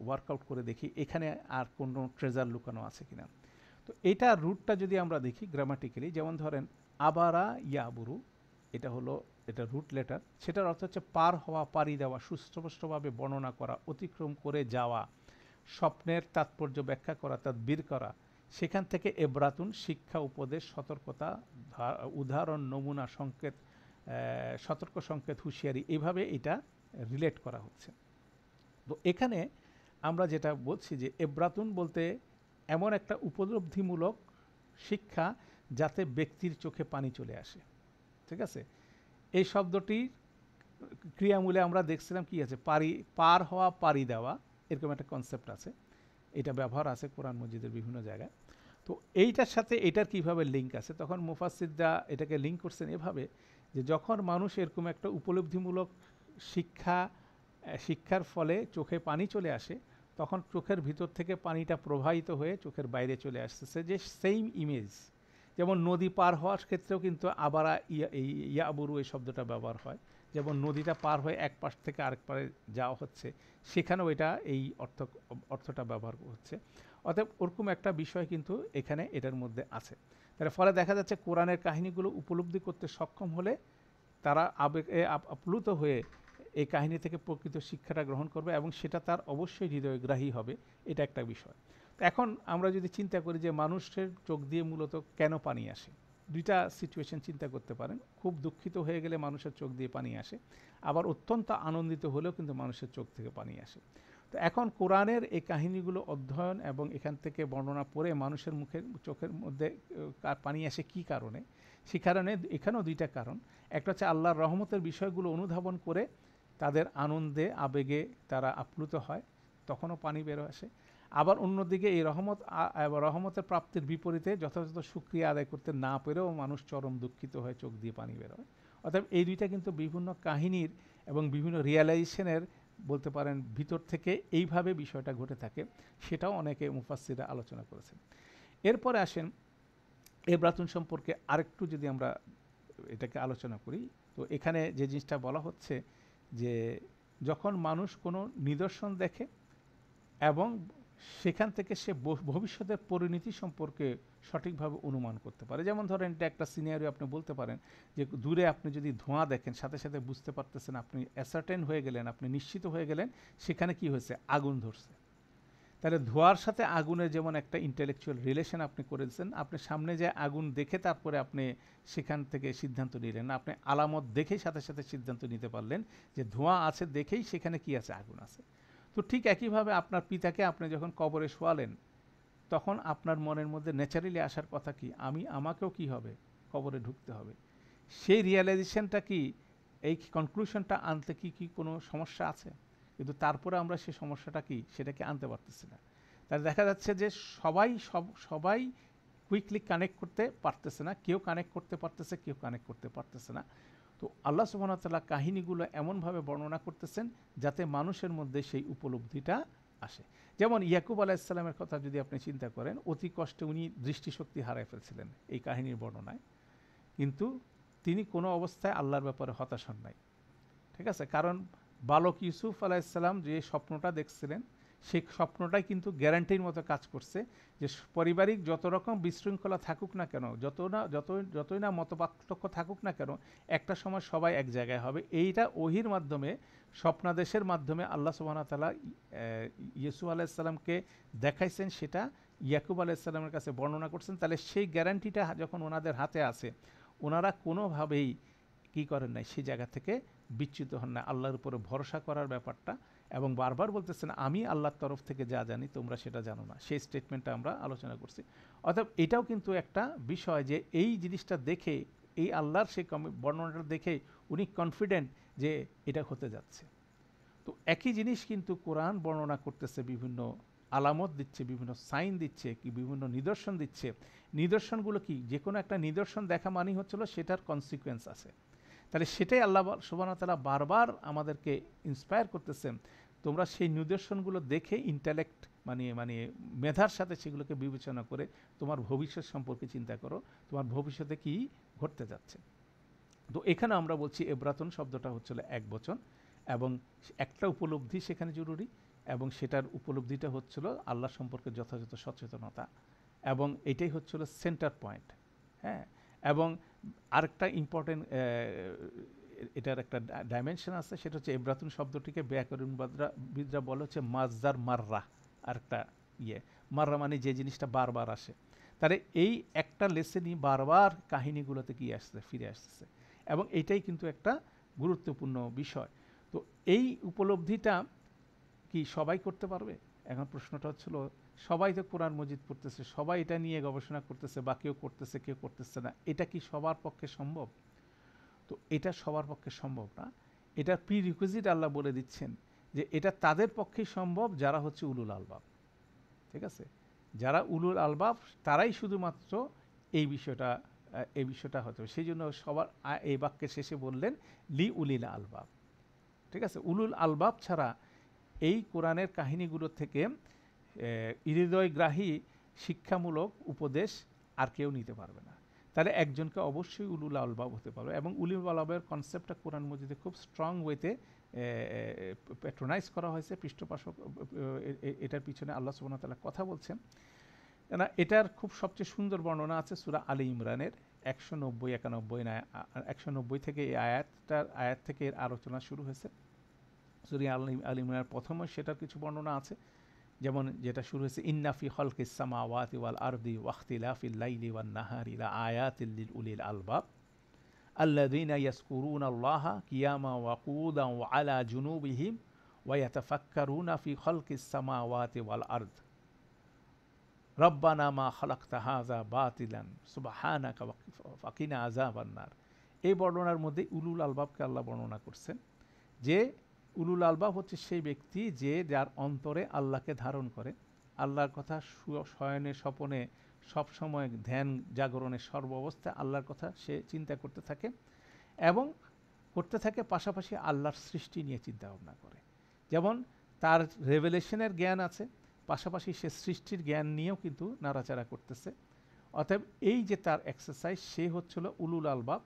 ওয়ার্কআউট করে দেখি এখানে আর কোনো ট্রেজার লুকানো আছে কিনা। তো এইটার রুটটা যদি আমরা দেখি গ্রামাটিক্যালি, যেমন ধরেন আবারা ইয়াবুরু, এটা হলো এটা রুট লেটার, সেটার অর্থ হচ্ছে পার হওয়া, পাড়ি দেওয়া, সুস্পষ্টভাবে বর্ণনা করা, অতিক্রম করে যাওয়া, স্বপ্নের তাৎপর্য ব্যাখ্যা করা, তাদবির করা। সেখান থেকে এব্রাতুন শিক্ষা, উপদেশ, সতর্কতা, উদাহরণ, নমুনা, সংকেত, সতর্ক সংকেত, হুঁশিয়ারি, এইভাবে এটা রিলেট করা হচ্ছে। তো এখানে আমরা যেটা বলছি যে এব্রাতুন বলতে এমন একটা উপলব্ধিমূলক শিক্ষা যাতে ব্যক্তির চোখে পানি চলে আসে, ঠিক আছে? এই শব্দটির ক্রিয়ামূলে আমরা দেখছিলাম কি আছে, পার হওয়া, পাড়ি দেওয়া, এরকম একটা কনসেপ্ট আছে, এটা ব্যবহার আছে কোরআন মজিদের বিভিন্ন জায়গায়। তো এইটার সাথে এটার কিভাবে লিঙ্ক আছে, তখন মুফাসসিররা এটাকে লিঙ্ক করছেন এভাবে যে যখন মানুষ এরকম একটা উপলব্ধিমূলক শিক্ষার ফলে চোখে পানি চলে আসে, তখন চোখের ভিতর থেকে পানিটা প্রবাহিত হয়ে চোখের বাইরে চলে আসতেছে, যে সেইম ইমেজ। যেমন নদী পার হওয়ার ক্ষেত্রেও কিন্তু আবারা ইয়াবুরু এই শব্দটা ব্যবহার হয়, যেমন নদীটা পার হয়ে এক পাশ থেকে আরেক পারে যাওয়া হচ্ছে, সেখানেও এটা এই অর্থটা ব্যবহার হচ্ছে। অতএব ওরকম একটা বিষয় কিন্তু এখানে এটার মধ্যে আছে। তার ফলে দেখা যাচ্ছে কোরআনের কাহিনীগুলো উপলব্ধি করতে সক্ষম হলে তারা আবেগে আপ্লুত হয়ে এই কাহিনী থেকে প্রকৃত শিক্ষাটা গ্রহণ করবে, এবং সেটা তার অবশ্যই হৃদয়গ্রাহী হবে। এটা একটা বিষয়। এখন আমরা যদি চিন্তা করি যে মানুষের চোখ দিয়ে মূলত কেন পানি আসে, দুইটা সিচুয়েশন চিন্তা করতে পারেন। খুব দুঃখিত হয়ে গেলে মানুষের চোখ দিয়ে পানি আসে, আবার অত্যন্ত আনন্দিত হলেও কিন্তু মানুষের চোখ থেকে পানি আসে। তো এখন কোরআনের এই কাহিনীগুলো অধ্যয়ন এবং এখান থেকে বর্ণনা পড়ে মানুষের চোখের মধ্যে পানি আসে কী কারণে, সে কারণে এখানেও দুইটা কারণ। একটা হচ্ছে আল্লাহর রহমতের বিষয়গুলো অনুধাবন করে তাদের আনন্দে আবেগে তারা আপ্লুত হয়, তখনও পানি বেরো আসে। আবার অন্যদিকে এই রহমতের প্রাপ্তির বিপরীতে যথাযথ শুকরিয়া আদায় করতে না পেরেও মানুষ চরম দুঃখিত হয়ে চোখ দিয়ে পানি বেরোয়। অর্থাৎ এই দুইটা কিন্তু বিভিন্ন কাহিনীর এবং বিভিন্ন রিয়ালাইজেশনের বলতে পারেন ভিতর থেকে এইভাবে বিষয়টা ঘটে থাকে, সেটাও অনেকে মুফাসসিররা আলোচনা করেছেন। এরপরে আসেন এব্রাতুন সম্পর্কে আরেকটু যদি আমরা এটাকে আলোচনা করি, তো এখানে যে জিনিসটা বলা হচ্ছে যে যখন মানুষ কোনো নিদর্শন দেখে এবং সেখান থেকে সে ভবিষ্যতের পরিণতি সম্পর্কে সঠিকভাবে অনুমান করতে পারে। যেমন ধরেন এটা একটা সিনারিও আপনি বলতে পারেন যে দূরে আপনি যদি ধোঁয়া দেখেন, সাথে সাথে বুঝতে পারতেছেন, আপনি অ্যাসার্টেন হয়ে গেলেন, আপনি নিশ্চিত হয়ে গেলেন সেখানে কি হয়েছে, আগুন ধরছে। তাহলে ধোঁয়ার সাথে আগুনের যেমন একটা ইন্টেলেকচুয়াল রিলেশন আপনি করেছেন, আপনি সামনে যে আগুন দেখে তারপরে আপনি সেখান থেকে সিদ্ধান্ত নিলেন না, আপনি আলামত দেখেই সাথে সাথে সিদ্ধান্ত নিতে পারলেন যে ধোঁয়া আছে দেখেই সেখানে কি আছে, আগুন আছে। তো ঠিক একইভাবে আপনার পিতাকে আপনি যখন কবরে শোয়ালেন, তখন আপনার মনের মধ্যে ন্যাচারালি আসার কথা কি, আমাকেও কি হবে, কবরে ঢুকতে হবে। সেই রিয়েলাইজেশনটা কি, এই কনক্লুশনটা আনতে কি কোনো সমস্যা আছে? কিন্তু তারপরে আমরা সেই সমস্যাটা কি, সেটাকে আনতে পারতেছি না। তাহলে দেখা যাচ্ছে যে সবাই কুইকলি কানেক্ট করতে পারতেছে না, কেউ কানেক্ট করতে পারতেছে, কেউ কানেক্ট করতে পারতেছে না। তো আল্লাহ সুবহানাহু ওয়া তাআলা কাহিনীগুলো এমনভাবে বর্ণনা করতেছেন যাতে মানুষের মধ্যে সেই উপলব্ধিটা আসে। যেমন ইয়াকুব আলাইহিস সালামের কথা যদি আপনি চিন্তা করেন, অতি কষ্টে উনি দৃষ্টিশক্তি হারায় ফেলছিলেন এই কাহিনীর বর্ণনায়, কিন্তু তিনি কোনো অবস্থায় আল্লাহর ব্যাপারে হতাশ হন নাই, ঠিক আছে? কারণ বালক ইউসুফ আলাইসাল্লাম যে স্বপ্নটা দেখছিলেন সেই স্বপ্নটাই কিন্তু গ্যারান্টির মতো কাজ করছে যে পারিবারিক যত রকম বিশৃঙ্খলা থাকুক না কেন, যতই না মতপার্থক্য থাকুক না কেন, একটা সময় সবাই এক জায়গায় হবে। এইটা ওহির মাধ্যমে, স্বপ্নাদেশের মাধ্যমে আল্লাহ সুবহানাহু ওয়া তাআলা ইউসুফ আলাইসাল্লামকে দেখাইছেন, সেটা ইয়াকুব আলাইসাল্লামের কাছে বর্ণনা করছেন। তাহলে সেই গ্যারান্টিটা যখন ওনাদের হাতে আছে, ওনারা কোনোভাবেই কী করেন নাই, সেই জায়গা থেকে বিচ্যুত হন না। আল্লাহর উপরে ভরসা করার ব্যাপারটা, এবং বারবার বলতেছেন আমি আল্লাহর তরফ থেকে যা জানি তোমরা সেটা জানো না, সেই স্টেটমেন্টটা আমরা আলোচনা করছি। অর্থাৎ এটাও কিন্তু একটা বিষয় যে এই জিনিসটা দেখে, এই আল্লাহর সেই বর্ণনাটা দেখে উনি কনফিডেন্ট যে এটা হতে যাচ্ছে। তো একই জিনিস কিন্তু কোরআন বর্ণনা করতেছে, বিভিন্ন আলামত দিচ্ছে, বিভিন্ন সাইন দিচ্ছে, কি বিভিন্ন নিদর্শন দিচ্ছে। নিদর্শনগুলো কি, যে কোনো একটা নিদর্শন দেখা মানেই হচ্ছিল সেটার কনসিকুয়েন্স আছে। তাহলে সেটাই আল্লাহ সুবহানাহু ওয়া তাআলা বারবার আমাদেরকে ইন্সপায়ার করতেছেন, তোমরা সেই নিদর্শনগুলো দেখে ইন্টালেক্ট মানে মেধার সাথে সেগুলোকে বিবেচনা করে তোমার ভবিষ্যৎ সম্পর্কে চিন্তা করো, তোমার ভবিষ্যতে কি ঘটতে যাচ্ছে। তো এখানে আমরা বলছি এব্রাতুন শব্দটা হচ্ছিল এক বচন, এবং একটা উপলব্ধি সেখানে জরুরি, এবং সেটার উপলব্ধিটা হচ্ছিল আল্লাহ সম্পর্কে যথাযথ সচেতনতা, এবং এটাই হচ্ছিল সেন্টার পয়েন্ট। হ্যাঁ, এবং আরেকটা ইম্পর্টেন্ট এটার একটা ডাইমেনশন আছে, সেটা হচ্ছে এব্রাতুন শব্দটিকে ব্যাকরণবিদরা বলে হচ্ছে মাজদার মাররা, আরেকটা মাররা মানে যে জিনিসটা বারবার আসে। তাহলে এই একটা লেসেনই বারবার কাহিনীগুলোতে কি আসছে, ফিরে আসতেছে, এবং এইটাই কিন্তু একটা গুরুত্বপূর্ণ বিষয়। তো এই উপলব্ধিটা কি সবাই করতে পারবে? এখন প্রশ্নটা হচ্ছিল, সবাই তো কোরআন মজিদ পড়তেছে, সবাই এটা নিয়ে গবেষণা করতেছে, বা কেউ করতেছে কেউ করতেছে না, এটা কি সবার পক্ষে সম্ভব? তো এটা সবার পক্ষে সম্ভব না। এটার প্রি রিকুইজিট আল্লাহ বলে দিচ্ছেন যে এটা তাদের পক্ষেই সম্ভব যারা হচ্ছে উলুল আলবাব। ঠিক আছে, যারা উলুল আলবাব তারাই শুধুমাত্র এই বিষয়টা হতে হবে। সেই জন্য সবার এই বাক্যের শেষে বললেন লি উলিল আলবাব। ঠিক আছে, উলুল আলবাব ছাড়া এই কোরআনের কাহিনীগুলো থেকে হৃদয়গ্রাহী শিক্ষামূলক উপদেশ আর কেউ নিতে পারবে না। তাহলে একজনকে অবশ্যই উলুল আলবাব হতে পারবে, এবং উলুল আলবাবের কনসেপ্টটা কোরআন মজিদে খুব স্ট্রং ওয়েতে প্যাট্রোনাইজ করা হয়েছে, পৃষ্ঠপোষক, এটার পিছনে আল্লাহ সুবহানাহু ওয়া তাআলা কথা বলছেন। না, এটার খুব সবচেয়ে সুন্দর বর্ণনা আছে সূরা আলী ইমরানের 190-91 থেকে এই আয়াত থেকে এর আলোচনা শুরু হয়েছে। সূরা আলী ইমরানের প্রথমে সেটার কিছু বর্ণনা আছে, যেমন যেটা শুরু হয়েছে ইন্না ফি খালকিস সামাওয়াতি ওয়াল আরদি ওয়াখতিলাফিল লাইলি ওয়ান নাহারি লাআয়াতিল লিল উলিল আলবাব আল্লাযীনা ইয়াযকুরুনাল্লাহা কিয়ামান ওয়া কুউদান ওয়া আলা জুনুবিহিম ওয়া ইয়াতাফাক্কারুনা ফি খালকিস সামাওয়াতি ওয়াল আরদ রব্বানা মা খালাকতা হাযা বাতিলান সুবহানাকা ফাকিনা আযাবান নার। এই বর্ণনার মধ্যে উলুল আলবাবকে আল্লাহ বর্ণনা করছেন, যে উলুল আলবাব হচ্ছে সেই ব্যক্তি যে যার অন্তরে আল্লাহকে ধারণ করে, আল্লাহর কথা শয়নে স্বপনে সবসময় ধ্যান জাগরণের সর্ব অবস্থায় আল্লাহর কথা সে চিন্তা করতে থাকে, এবং করতে থাকে পাশাপাশি আল্লাহর সৃষ্টি নিয়ে চিন্তা ভাবনা করে। যেমন তার রেভেলেশনের জ্ঞান আছে, পাশাপাশি সে সৃষ্টির জ্ঞান নিয়েও কিন্তু নাড়াচাড়া করতেছে। অতএব এই যে তার এক্সারসাইজ, সে হচ্ছিল উলুল আলবাব,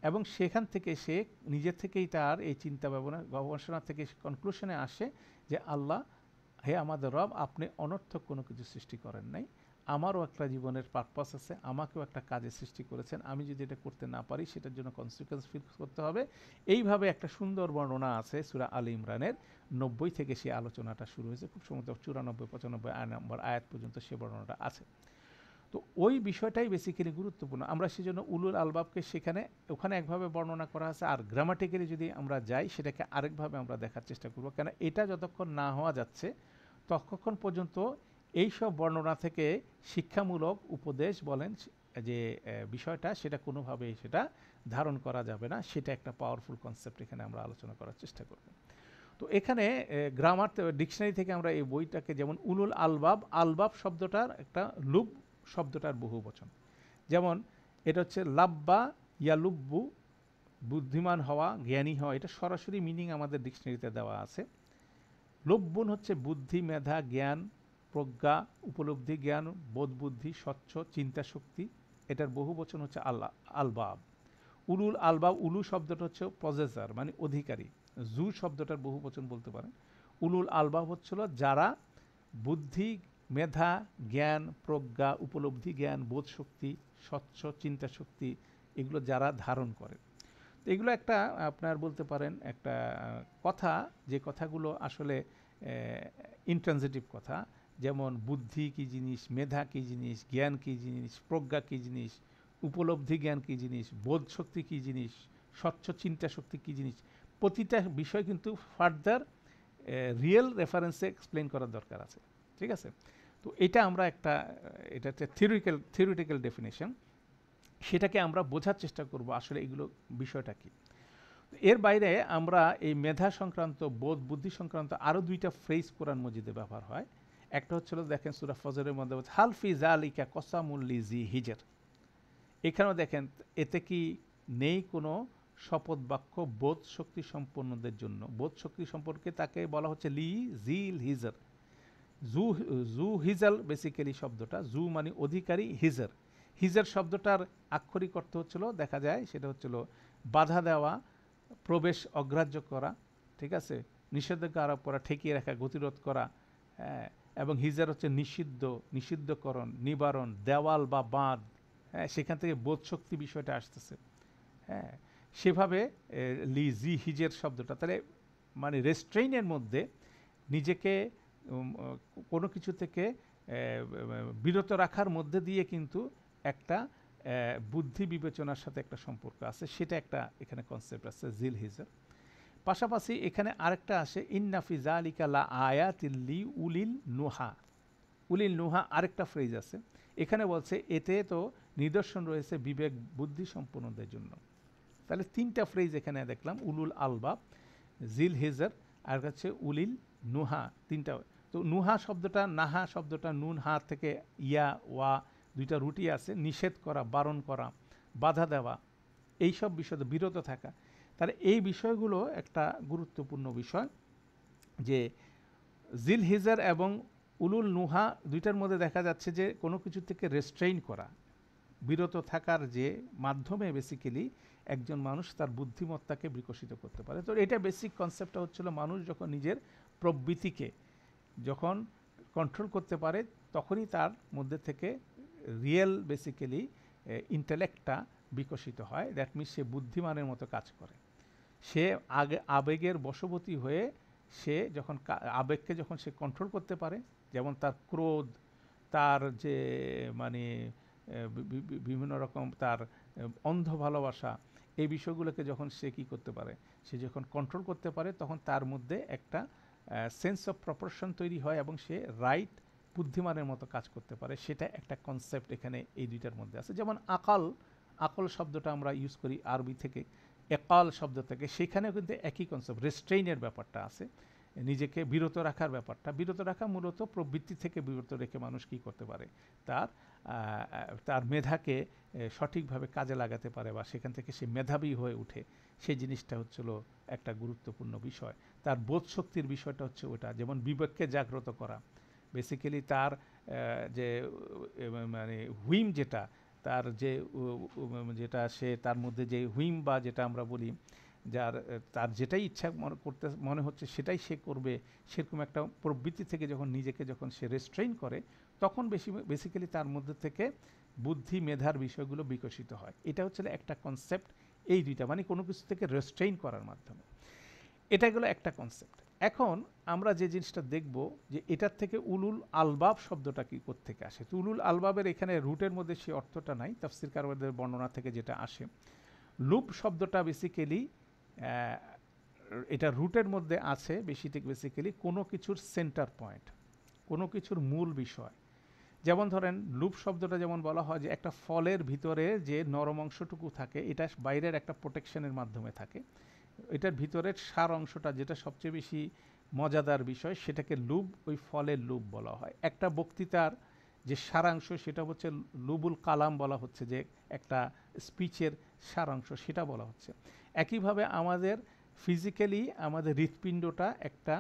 এবং সেখান থেকে সে নিজের থেকেই তার এই চিন্তা ভাবনা গবেষণা থেকে কনক্লুশনে আসে যে আল্লাহ, হে আমাদের রব, আপনি অনর্থক কোনো কিছু সৃষ্টি করেন নাই, আমারও একটা জীবনের পারপাস আছে, আমাকেও একটা কাজে সৃষ্টি করেছেন, আমি যদি এটা করতে না পারি সেটার জন্য কনসিকুয়েন্স ফিল করতে হবে। এইভাবে একটা সুন্দর বর্ণনা আছে সূরা আলী ইমরানের 90 থেকে সে আলোচনাটা শুরু হয়েছে, খুব সম্ভবত 94-95 নম্বর আয়াত পর্যন্ত সে বর্ণনাটা আছে। তো ওই বিষয়টাই বেসিক্যালি গুরুত্বপূর্ণ। আমরা সেজন্য উলুল আলবাবকে ওখানে একভাবে বর্ণনা করা আছে, আর গ্রামাটিক্যালি যদি আমরা যাই সেটাকে আরেকভাবে আমরা দেখার চেষ্টা করব, কেন এটা যতক্ষণ না হওয়া যাচ্ছে ততক্ষণ পর্যন্ত এইসব বর্ণনা থেকে শিক্ষামূলক উপদেশ বলেন যে বিষয়টা, সেটা কোনোভাবেই সেটা ধারণ করা যাবে না। সেটা একটা পাওয়ারফুল কনসেপ্ট এখানে আমরা আলোচনা করার চেষ্টা করব। তো এখানে গ্রামার ডিকশনারি থেকে আমরা এই বইটাকে, যেমন উলুল আলবাব, আলবাব শব্দটার একটা লুব শব্দটার বহু বচন, যেমন এটা হচ্ছে লাব্বা ইয়ালুব্বু, বুদ্ধিমান হওয়া, জ্ঞানী হওয়া, এটা সরাসরি মিনিং আমাদের ডিকশনারিতে দেওয়া আছে। লব্বুন হচ্ছে বুদ্ধি, মেধা, জ্ঞান, প্রজ্ঞা, উপলব্ধি, জ্ঞান, বোধ বুদ্ধি, স্বচ্ছ চিন্তা শক্তি, এটার বহু বচন হচ্ছে আলবাব। উলুল আলবাব, উলু শব্দটা হচ্ছে পজেসার মানে অধিকারী, জু শব্দটার বহু বচন বলতে পারেন। উলুল আলবাব হচ্ছিল যারা বুদ্ধি, মেধা, জ্ঞান, প্রজ্ঞা, উপলব্ধি জ্ঞান, বোধ শক্তি, স্বচ্ছ চিন্তা শক্তি, এগুলো যারা ধারণ করে। তো এগুলো একটা আপনার বলতে পারেন একটা কথা, যে কথাগুলো আসলে ইন্ট্রানজিটিভ কথা, যেমন বুদ্ধি কী জিনিস, মেধা কী জিনিস, জ্ঞান কী জিনিস, প্রজ্ঞা কী জিনিস, উপলব্ধি জ্ঞান কী জিনিস, বোধ শক্তি কী জিনিস, স্বচ্ছ চিন্তা শক্তি কী জিনিস, প্রতিটা বিষয় কিন্তু ফার্দার রিয়েল রেফারেন্সে এক্সপ্লেন করার দরকার আছে। ঠিক আছে? তো এটা আমরা একটা, এটা একটা থিওরিটিক্যাল ডেফিনেশন, সেটাকে আমরা বোঝার চেষ্টা করব আসলে এগুলো বিষয়টা কি। এর বাইরে আমরা এই মেধা সংক্রান্ত, বোধ বুদ্ধি সংক্রান্ত আরও দুইটা ফ্রেজ কোরআন মজিদে ব্যবহার হয়। একটা হচ্ছিল দেখেন সূরা ফজরের মধ্যে হাল ফি যালিকা কসামুল লিজি হিজর, এখানেও দেখেন এতে কি নেই কোনো শপথ বাক্য বোধ শক্তি সম্পন্নদের জন্য। বোধ শক্তি সম্পর্কে তাকে বলা হচ্ছে লি জিল হিজর। জু জু হিজাল বেসিক্যালি শব্দটা, জু মানে অধিকারী, হিজর হিজর শব্দটার আক্ষরিক অর্থ হচ্ছিল, দেখা যায় সেটা হচ্ছিল বাধা দেওয়া, প্রবেশ অগ্রাহ্য করা, ঠিক আছে, নিষেধাজ্ঞা আরোপ করা, ঠেকিয়ে রাখা, গতিরোধ করা, হ্যাঁ। এবং হিজার হচ্ছে নিষিদ্ধ, নিষিদ্ধকরণ, নিবারণ, দেওয়াল বা বাঁধ, হ্যাঁ, সেখান থেকে বোধশক্তি বিষয়টা আসতেছে, হ্যাঁ। সেভাবে জি হিজের শব্দটা তাহলে মানে রেস্ট্রেইনের মধ্যে নিজেকে কোনো কিছু থেকে বিরত রাখার মধ্যে দিয়ে কিন্তু একটা বুদ্ধি বিবেচনার সাথে একটা সম্পর্ক আছে, সেটা একটা এখানে কনসেপ্ট আছে জিল হিজর। পাশাপাশি এখানে আরেকটা আসে ইন্নাফি যালিকা লা আয়াতিল লি উলিল নুহা। উলিল নুহা আরেকটা ফ্রেজ আছে, এখানে বলছে এতে তো নিদর্শন রয়েছে বিবেক বুদ্ধি সম্পন্নদের জন্য। তাহলে তিনটা ফ্রেজ এখানে দেখলাম, উলুল আলবাব, জিল হিজর, আর হচ্ছে উলিল নুহা, তিনটা। তো নুহা শব্দটা, নাহা শব্দটা নুন হা থেকে ইয়া ওয়া দুইটা রুটি আছে, নিষেধ করা, বারণ করা, বাধা দেওয়া, এইসব বিষয়ে বিরত থাকা। তাহলে এই বিষয়গুলো একটা গুরুত্বপূর্ণ বিষয়, যে জিল হিজর এবং উলুল নুহা দুইটার মধ্যে দেখা যাচ্ছে যে কোনো কিছু থেকে রেস্ট্রেইন করা, বিরত থাকার যে মাধ্যমে বেসিক্যালি একজন মানুষ তার বুদ্ধিমত্তাকে বিকশিত করতে পারে। তো এটা বেসিক কনসেপ্টটা হচ্ছিল মানুষ যখন নিজের প্রবৃত্তিকে যখন কন্ট্রোল করতে পারে, তখনই তার মধ্যে থেকে রিয়েল বেসিক্যালি ইন্টেলেক্টটা বিকশিত হয়। দ্যাট মিনস সে বুদ্ধিমানের মতো কাজ করে। সে আবেগের বশবর্তী হয়ে সে যখন আবেগকে যখন সে কন্ট্রোল করতে পারে, যেমন তার ক্রোধ, তার যে মানে বিভিন্ন রকম তার অন্ধ ভালোবাসা, এই বিষয়গুলোকে যখন সে কী করতে পারে, সে যখন কন্ট্রোল করতে পারে, তখন তার মধ্যে একটা সেন্স অফ প্রপোর্শন তৈরি হয় এবং সে রাইট বুদ্ধিমানের মতো কাজ করতে পারে। সেটা একটা কনসেপ্ট এখানে এই দুইটার মধ্যে আছে। যেমন আকাল, আকল শব্দটা আমরা ইউজ করি আরবি থেকে, একাল শব্দ থেকে, সেখানেও কিন্তু একই কনসেপ্ট, রেস্ট্রেইনের ব্যাপারটা আছে, নিজেকে বিরত রাখার ব্যাপারটা। বিরত রাখা মূলত প্রবৃত্তি থেকে বিরত রেখে মানুষ কী করতে পারে, তার মেধাকে সঠিকভাবে কাজে লাগাতে পারে বা সেখান থেকে সে মেধাবী হয়ে ওঠে, সেই জিনিসটা হচ্ছিল একটা গুরুত্বপূর্ণ বিষয়। তার বোধ শক্তির বিষয়টা হচ্ছে ওটা, যেমন বিবেককে জাগ্রত করা, বেসিক্যালি তার যে মানে হুইম যেটা, তার যে যেটা সে তার মধ্যে যে হুইম বা যেটা আমরা বলি, তার যেটাই ইচ্ছা করতে মনে হচ্ছে সেটাই সে করবে, সেরকম একটা প্রবৃত্তি থেকে যখন নিজেকে যখন সে রেস্ট্রেইন করে, তখন বেসিক্যালি তার মধ্যে থেকে বুদ্ধি মেধার বিষয়গুলো বিকশিত হয়। এটা হচ্ছে একটা কনসেপ্ট, এই দুইটা মানে কোনো কিছু থেকে রেস্ট্রেইন করার মাধ্যমে। এটা গেলো একটা কনসেপ্ট। এখন আমরা যে জিনিসটা দেখব যে এটার থেকে উলুল আলবাব শব্দটা কি কোত্থেকে আসে। তো উলুল আলবাবের এখানে রুটের মধ্যে সে অর্থটা নাই, তাফসীরকারদের বর্ণনা থেকে যেটা আসে। লুব শব্দটা বেসিক্যালি এটা রুটের মধ্যে আছে বেসিক্যালি কোনো কিছুর সেন্টার পয়েন্ট, কোনো কিছুর মূল বিষয়। যেমন ধরেন লুপ শব্দটা যেমন বলা হয় যে একটা ফলের ভিতরে যে নরম অংশটুকু থাকে, এটা বাইরের একটা প্রোটেকশনের মাধ্যমে থাকে, এটার ভিতরের সার অংশটা যেটা সবচেয়ে বেশি মজাদার বিষয়, সেটাকে লুব, ওই ফলের লুব বলা হয়। একটা বক্তৃতার যে সারাংশ সেটা হচ্ছে লুবুল কালাম বলা হচ্ছে, যে একটা স্পিচের সারাংশ সেটা বলা হচ্ছে। একইভাবে আমাদের ফিজিক্যালি আমাদের হৃৎপিণ্ডটা একটা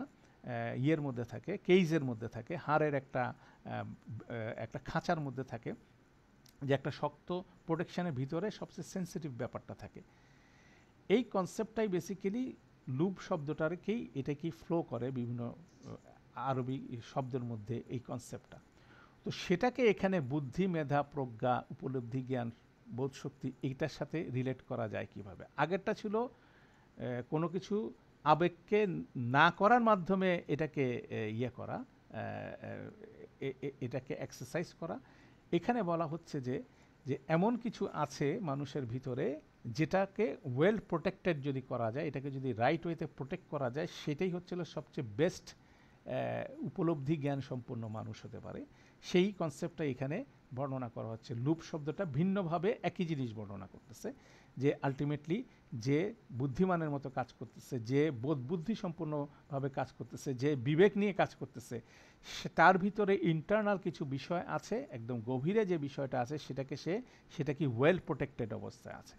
ইয়ের মধ্যে থাকে, কেইজের মধ্যে থাকে, হাড়ের একটা খাঁচার মধ্যে থাকে, যে একটা শক্ত প্রোটেকশনের ভিতরে সবচেয়ে সেন্সিটিভ ব্যাপারটা থাকে। এই কনসেপ্টটাই বেসিক্যালি লুব শব্দটাকেই এটা কি ফ্লো করে বিভিন্ন আরবি শব্দের মধ্যে এই কনসেপ্টটা। তো সেটাকে এখানে বুদ্ধি, মেধা, প্রজ্ঞা, উপলব্ধি, জ্ঞান, বোধশক্তি এইটার সাথে রিলেট করা যায় কিভাবে। আগেরটা ছিল কোনো কিছু আবেগকে না করার মাধ্যমে এটাকে ইয়ে করা, এটাকে এক্সারসাইজ করা। এখানে বলা হচ্ছে যে যে এমন কিছু আছে মানুষের ভিতরে যেটাকে ওয়েল প্রোটেক্টেড যদি করা যায়, এটাকে যদি রাইট ওয়েতে প্রোটেক্ট করা যায়, সেটাই হচ্ছিল সবচেয়ে বেস্ট উপলব্ধি জ্ঞান সম্পন্ন মানুষ হতে পারে। সেই কনসেপ্টটা এখানে বর্ণনা করা হচ্ছে। লুপ শব্দটা ভিন্নভাবে একই জিনিস বর্ণনা করতেছে, যে আলটিমেটলি যে বুদ্ধিমানের মতো কাজ করতেছে, যে বোধ বুদ্ধি সম্পূর্ণভাবে কাজ করতেছে, যে বিবেক নিয়ে কাজ করতেছে, তার ভিতরে ইন্টারনাল কিছু বিষয় আছে, একদম গভীরে যে বিষয়টা আছে সেটা কি ওয়েল প্রোটেক্টেড অবস্থায় আছে।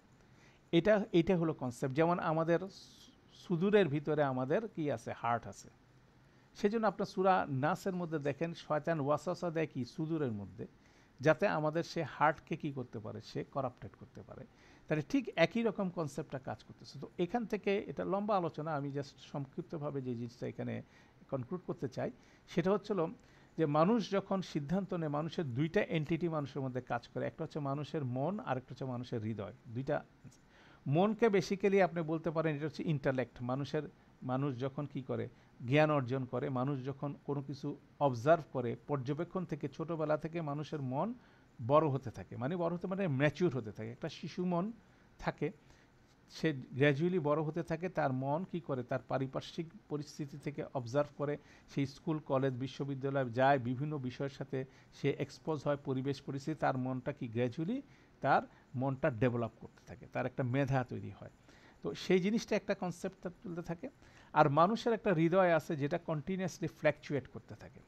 এটা হলো কনসেপ্ট। যেমন আমাদের সুদূরের ভিতরে আমাদের কি আছে, হার্ট আছে। সেজন্য আপনার সূরা নাসের মধ্যে দেখেন শয়তান ওয়াসওয়াসা দেয় কি সুদূরের মধ্যে, যাতে আমাদের সে হার্টকে কি করতে পারে, সে করাপ্টেড করতে পারে। তাহলে ঠিক একই রকম কনসেপ্টটা কাজ করতেছে। তো এখান থেকে এটা লম্বা আলোচনা, আমি জাস্ট সংক্ষিপ্তভাবে যে জিনিসটা এখানে কনক্লুড করতে চাই সেটা হচ্ছিল যে মানুষ যখন সিদ্ধান্ত নেয়, মানুষের দুইটা এন্টিটি মানুষের মধ্যে কাজ করে, একটা হচ্ছে মানুষের মন আর একটা হচ্ছে মানুষের হৃদয়। দুইটা মনকে বেসিক্যালি আপনি বলতে পারেন এটা হচ্ছে ইন্টালেক্ট। মানুষ যখন কি করে, জ্ঞান অর্জন করে, মানুষ যখন কোনো কিছু অবজার্ভ করে, পর্যবেক্ষণ থেকে ছোটোবেলা থেকে মানুষের মন বড় হতে থাকে, বড় হতে ম্যাচিউর হতে থাকে। একটা শিশু মন থাকে, সে গ্র্যাজুয়ালি বড় হতে থাকে, তার মন কি করে, তার পারিপার্শ্বিক পরিস্থিতি থেকে অবজার্ভ করে, সেই স্কুল কলেজ বিশ্ববিদ্যালয়ে যায়, বিভিন্ন বিষয়ের সাথে সে এক্সপোজ হয়, পরিবেশ পরিস্থিতি, তার মনটা কি গ্র্যাজুয়ালি তার মনটা ডেভেলপ করতে থাকে, তার একটা মেধা তৈরি হয়। তো সেই জিনিসটা একটা কনসেপ্ট তার চলতে থাকে। আর মানুষের একটা হৃদয় আছে যেটা কন্টিনিউয়াসলি ফ্ল্যাকচুয়েট করতে থাকে।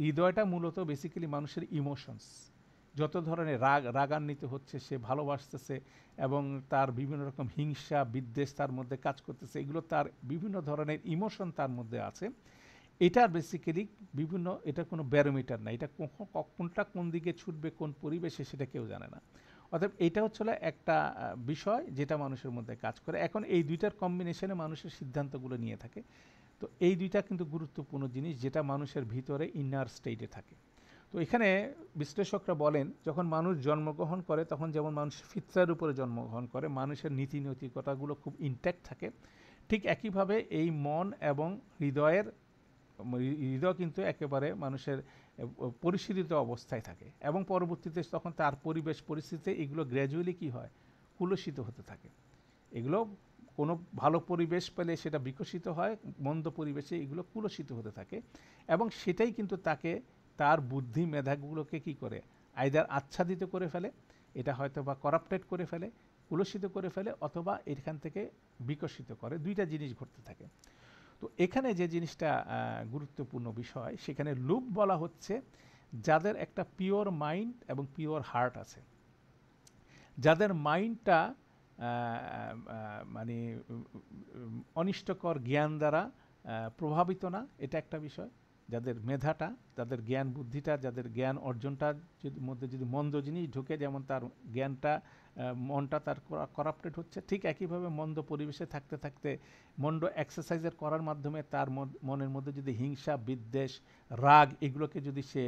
হৃদয়টা মূলত বেসিক্যালি মানুষের ইমোশনস, যত ধরনের রাগান্বিত হচ্ছে, সে ভালোবাসতেছে এবং তার বিভিন্ন রকম হিংসা বিদ্বেষ তার মধ্যে কাজ করতেছে, এগুলো তার বিভিন্ন ধরনের ইমোশন তার মধ্যে আছে। এটা বেসিক্যালি এটা কোনো ব্যারোমিটার না, এটা কোনটা কোন দিকে ছুটবে, কোন পরিবেশে, সেটা কেউ জানে না। অতএব এটা হচ্ছিল একটা বিষয় যেটা মানুষের মধ্যে কাজ করে। এখন এই দুইটার কম্বিনেশনে মানুষের সিদ্ধান্তগুলো নিয়ে থাকে। তো এই দুইটা কিন্তু গুরুত্বপূর্ণ জিনিস যেটা মানুষের ভিতরে ইনার স্টেটে থাকে। তো এখানে বিশ্লেষকরা বলেন যখন মানুষ জন্মগ্রহণ করে তখন যেমন মানুষ ফিতরার উপরে জন্মগ্রহণ করে, মানুষের নীতি নৈতিকতাগুলো খুব ইনট্যাক্ট থাকে, ঠিক একইভাবে এই মন এবং হৃদয় কিন্তু একেবারে মানুষের পরিশীলিত অবস্থায় থাকে এবং পরবর্তীতে তখন তার পরিবেশ পরিস্থিতিতে এগুলো গ্র্যাজুয়ালি কি হয়, কুলসিত হতে থাকে। এগুলো কোনো ভালো পরিবেশ পেলে সেটা বিকশিত হয়, মন্দ পরিবেশে এগুলো কুলসিত হতে থাকে এবং সেটাই কিন্তু তাকে তার বুদ্ধি মেধাগুলোকে কি করে, আইদার আচ্ছাদিত করে ফেলে, এটা হয়তো বা করাপ্টেড করে ফেলে, কুলসিত করে ফেলে, অথবা এখান থেকে বিকশিত করে। দুইটা জিনিস ঘটতে থাকে। তো এখানে যে জিনিসটা গুরুত্বপূর্ণ বিষয়, সেখানে লুপ বলা হচ্ছে যাদের একটা পিওর মাইন্ড এবং পিওর হার্ট আছে, যাদের মাইন্ডটা মানে অনিষ্টকর জ্ঞান দ্বারা প্রভাবিত না, এটা একটা বিষয়। যাদের মেধাটা, যাদের জ্ঞান বুদ্ধিটা, যাদের জ্ঞান অর্জনটা মধ্যে যদি মন্দ জিনিস ঢুকে, যেমন তার জ্ঞানটা মনটা তার করাপ্টেড হচ্ছে, ঠিক একইভাবে মন্দ পরিবেশে থাকতে থাকতে মন্দ এক্সারসাইজের করার মাধ্যমে তার মনের মধ্যে যদি হিংসা বিদ্বেষ রাগ এগুলোকে যদি সে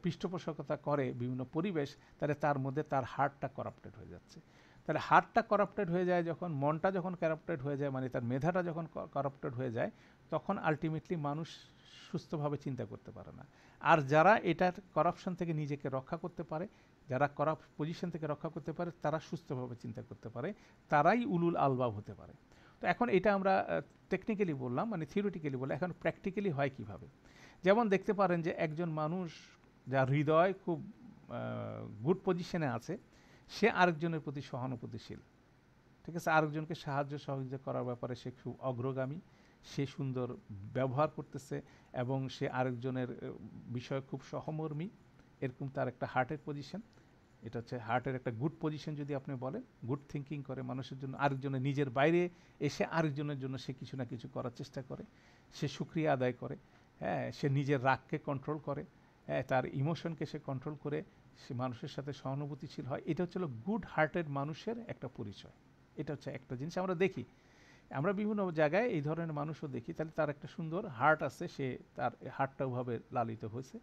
পৃষ্ঠপোষকতা করে বিভিন্ন পরিবেশ, তাহলে তার মধ্যে তার হার্টটা করাপ্টেড হয়ে যাচ্ছে। তাহলে হার্টটা করাপ্টেড হয়ে যায় যখন, মনটা যখন করাপ্টেড হয়ে যায়, তার মেধাটা যখন করাপ্টেড হয়ে যায়, তখন আলটিমেটলি মানুষ সুস্থভাবে চিন্তা করতে পারে না। আর যারা এটার করাপশন থেকে নিজেকে রক্ষা করতে পারে, যারা করাপ্ট পজিশন থেকে রক্ষা করতে পারে, তারা সুস্থভাবে চিন্তা করতে পারে, তারাই উলুল আলবাব হতে পারে। তো এখন এটা আমরা টেকনিক্যালি বললাম, থিওরিটিক্যালি বললাম, এখন প্র্যাকটিক্যালি হয় কিভাবে। যেমন দেখতে পারেন যে একজন মানুষ যার হৃদয় খুব গুড পজিশনে আছে, সে আরেকজনের প্রতি সহানুভূতিশীল, ঠিক আছে, আরেকজনকে সাহায্য সহযোগিতা করার ব্যাপারে সে খুব অগ্রগামী, সে সুন্দর ব্যবহার করতেছে এবং সে আরেকজনের বিষয়ে খুব সহমর্মী, এরকম তার একটা হার্টের পজিশন। এটা হচ্ছে হার্টের একটা গুড পজিশন যদি আপনি বলেন, গুড থিঙ্কিং করে মানুষের জন্য, আরেকজনের নিজের বাইরে এসে আরেকজনের জন্য সে কিছু না কিছু করার চেষ্টা করে, সে শুকরিয়া আদায় করে, হ্যাঁ, সে নিজের রাগকে কন্ট্রোল করে, হ্যাঁ, তার ইমোশনকে সে কন্ট্রোল করে, সে মানুষের সাথে সহানুভূতিশীল হয়। এটা হচ্ছে গুড হার্টেড মানুষের একটা পরিচয়। এটা হচ্ছে একটা জিনিস আমরা দেখি। আমরা বিভিন্ন জায়গায় এই ধরনের মানুষও দেখি, তাহলে তার একটা সুন্দর হার্ট আছে, সে তার হার্টটা ওভাবে লালিত হয়েছে।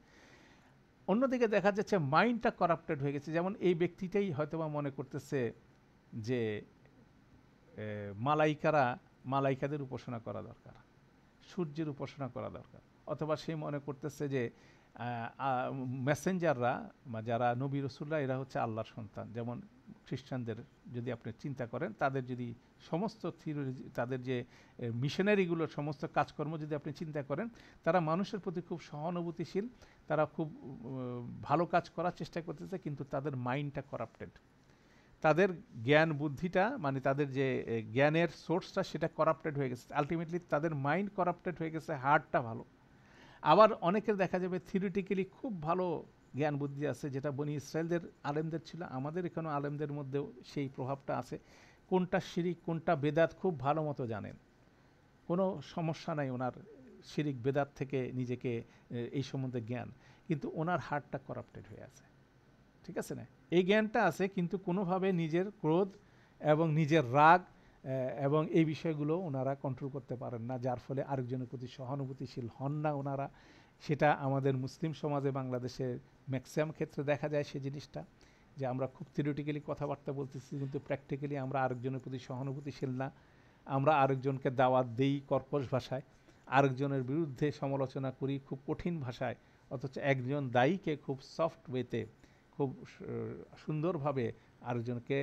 অন্যদিকে দেখা যাচ্ছে মাইন্ডটা করাপ্টেড হয়ে গেছে, যেমন এই ব্যক্তিটাই হয়তোবা মনে করতেছে যে মালাইকারা, মালাইকাদের উপাসনা করা দরকার, সূর্যের উপাসনা করা দরকার, অথবা সে মনে করতেছে যে মেসেঞ্জাররা বা যারা নবী রসুল্লাহ এরা হচ্ছে আল্লাহর সন্তান। যেমন খ্রিস্টানদের যদি আপনি চিন্তা করেন, তাদের যদি সমস্ত থিওরি, তাদের যে মিশনারিগুলোর সমস্ত কাজকর্ম যদি আপনি চিন্তা করেন, তারা মানুষের প্রতি খুব সহানুভূতিশীল, তারা খুব ভালো কাজ করার চেষ্টা করতেছে, কিন্তু তাদের মাইন্ডটা করাপ্টেড, তাদের জ্ঞান বুদ্ধিটা মানে তাদের যে জ্ঞানের সোর্সটা সেটা করাপ্টেড হয়ে গেছে, আলটিমেটলি তাদের মাইন্ড করাপ্টেড হয়ে গেছে, হার্টটা ভালো। আবার অনেকের দেখা যাবে থিওরিটিক্যালি খুব ভালো জ্ঞান বুদ্ধি আছে, যেটা বনি ইসরায়েলদের আলেমদের ছিল, আমাদের এখানেও আলেমদের মধ্যেও সেই প্রভাবটা আছে। কোনটা শিরিক কোনটা বেদাত খুব ভালো মতো জানেন, কোনো সমস্যা নাই ওনার শিরিক বেদাত থেকে নিজেকে এই সম্বন্ধে জ্ঞান, কিন্তু ওনার হার্টটা করাপ্টেড হয়ে আছে, ঠিক আছে না? এই জ্ঞানটা আছে কিন্তু কোনোভাবে নিজের ক্রোধ এবং নিজের রাগ এবং এই বিষয়গুলো ওনারা কন্ট্রোল করতে পারেন না, যার ফলে আরেকজনের প্রতি সহানুভূতিশীল হন না ওনারা। সেটা আমাদের মুসলিম সমাজে বাংলাদেশের ম্যাক্সিমাম ক্ষেত্রে দেখা যায় সেই জিনিসটা, যে আমরা খুব থিওরিটিক্যালি কথাবার্তা বলতেছি কিন্তু প্র্যাকটিক্যালি আমরা আরেকজনের প্রতি সহানুভূতিশীল না, আমরা আরেকজনকে দাওয়াত দেই কর্কশ ভাষায়, আরেকজনের বিরুদ্ধে সমালোচনা করি খুব কঠিন ভাষায়, অথচ একজন দায়ীকে খুব সফট ওয়েতে খুব সুন্দরভাবে আরেকজনকে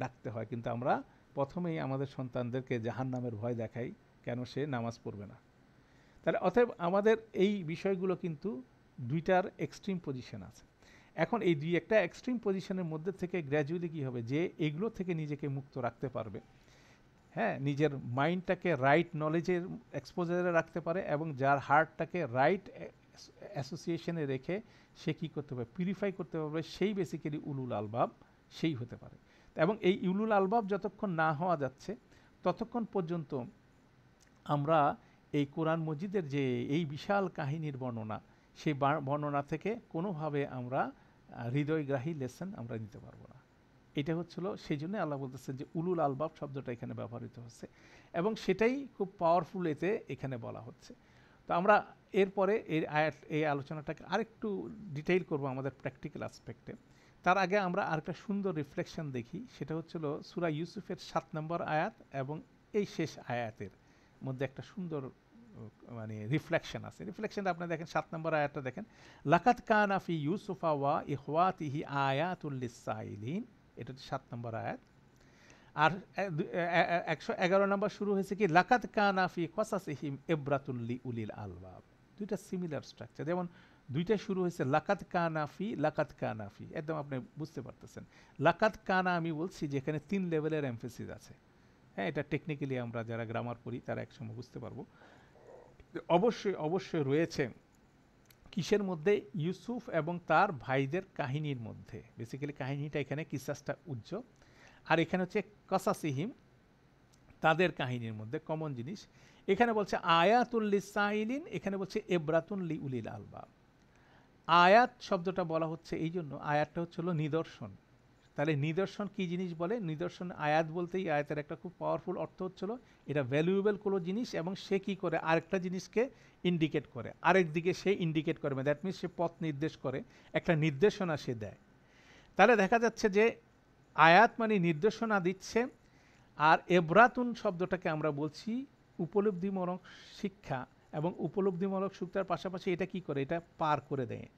ডাকতে হয়, কিন্তু আমরা প্রথমেই আমাদের সন্তানদেরকে জাহান্নামের ভয় দেখাই, কেন সে নামাজ পড়বে না। তাহলে অতএব আমাদের এই বিষয়গুলো কিন্তু দুইটার এক্সট্রিম পজিশন আছে। এখন এই দুই একটা এক্সট্রিম পজিশনের মধ্যে থেকে গ্র্যাজুয়ালি কী হবে, যে এগুলো থেকে নিজেকে মুক্ত রাখতে পারবে, হ্যাঁ, নিজের মাইন্ডটাকে রাইট নলেজের এক্সপোজারে রাখতে পারে, এবং যার হার্টটাকে রাইট অ্যাসোসিয়েশনে রেখে সে কী করতে পারে, পিউরিফাই করতে পারবে, সেই বেসিক্যালি উলুল আলবাব সেই হতে পারে। এবং এই উলুল আলবাব যতক্ষণ না হওয়া যাচ্ছে ততক্ষণ পর্যন্ত আমরা এই কোরআন মজিদের যে এই বিশাল কাহিনীর বর্ণনা, সেই বর্ণনা থেকে কোনোভাবে আমরা হৃদয়গ্রাহী লেসন আমরা নিতে পারবো না। এটা হচ্ছিল সেই জন্য আল্লাহ বলতেছেন যে উলুল আলবাব শব্দটা এখানে ব্যবহৃত হচ্ছে, এবং সেটাই খুব পাওয়ারফুল এতে এখানে বলা হচ্ছে। তো আমরা এরপরে এই আলোচনাটাকে আরেকটু ডিটেইল করব আমাদের প্র্যাকটিক্যাল অ্যাসপেক্টে। তার আগে আমরা আরেকটা সুন্দর রিফ্লেকশন দেখি, সেটা হচ্ছিল সূরা ইউসুফের 7 নম্বর আয়াত এবং এই শেষ আয়াতের মধ্যে একটা সুন্দর মানে রিফ্লেকশন আছে। রিফ্লেকশনটা আপনি দেখেন 7 নম্বর আয়াতটা দেখেন, লাকাদ কানা ফি ইউসুফা ওয়া ইখওয়াতিহি আয়াতুল লিসাইলিন, এটা হচ্ছে 7 নম্বর আয়াত। আর 111 নম্বর শুরু হয়েছে কি, লাকাদ কানা ফি কসাসিহিম ইবরাতুল লিউলিল আলবাব। দুইটা সিমিলার স্ট্রাকচার, যেমন দুইটা শুরু হয়েছে লাকাদ কানা ফি, লাকাদ কানা ফি, একদম আপনি বুঝতে পারতেছেন। লাকাদ কানা আমি বলছি যে এখানে 3 লেভেলের এমফেসিস আছে, হ্যাঁ, এটা টেকনিক্যালি আমরা যারা গ্রামার পড়ি তারা একসময় বুঝতে পারবো। অবশ্যই অবশ্যই রয়েছে কিসের মধ্যে, ইউসুফ এবং তার ভাইদের কাহিনীর মধ্যে। বেসিক্যালি কাহিনীটা এখানে কিসাসটা উজ্জ্বল, আর এখানে হচ্ছে কসাসিহিম তাদের কাহিনীর মধ্যে কমন জিনিস। এখানে বলছে আয়াতুল লিসাইলিন, এখানে বলছে ইবরাতুন লিউলিল আলবাব। আয়াত শব্দটা বলা হচ্ছে এই জন্য, আয়াতটা হচ্ছে হলো নিদর্শন। তাহলে নিদর্শন কি জিনিস বলে, নিদর্শন আয়াত বলতেই আয়াতের একটা খুব পাওয়ারফুল অর্থ হচ্ছিল এটা ভ্যালুয়েবল কোনো জিনিস, এবং সে কি করে আরেকটা জিনিসকে ইন্ডিকেট করে, আরেক দিকে সে ইন্ডিকেট করে, দ্যাট মিনস সে পথ নির্দেশ করে, একটা নির্দেশনা সে দেয়। তাহলে দেখা যাচ্ছে যে আয়াত মানে নির্দেশনা দিচ্ছে, আর এব্রাতুন শব্দটাকে আমরা বলছি উপলব্ধিমূলক শিক্ষা, এবং উপলব্ধিমূলক শিক্ষার পাশাপাশি এটা কি করে, এটা পার করে দেয়।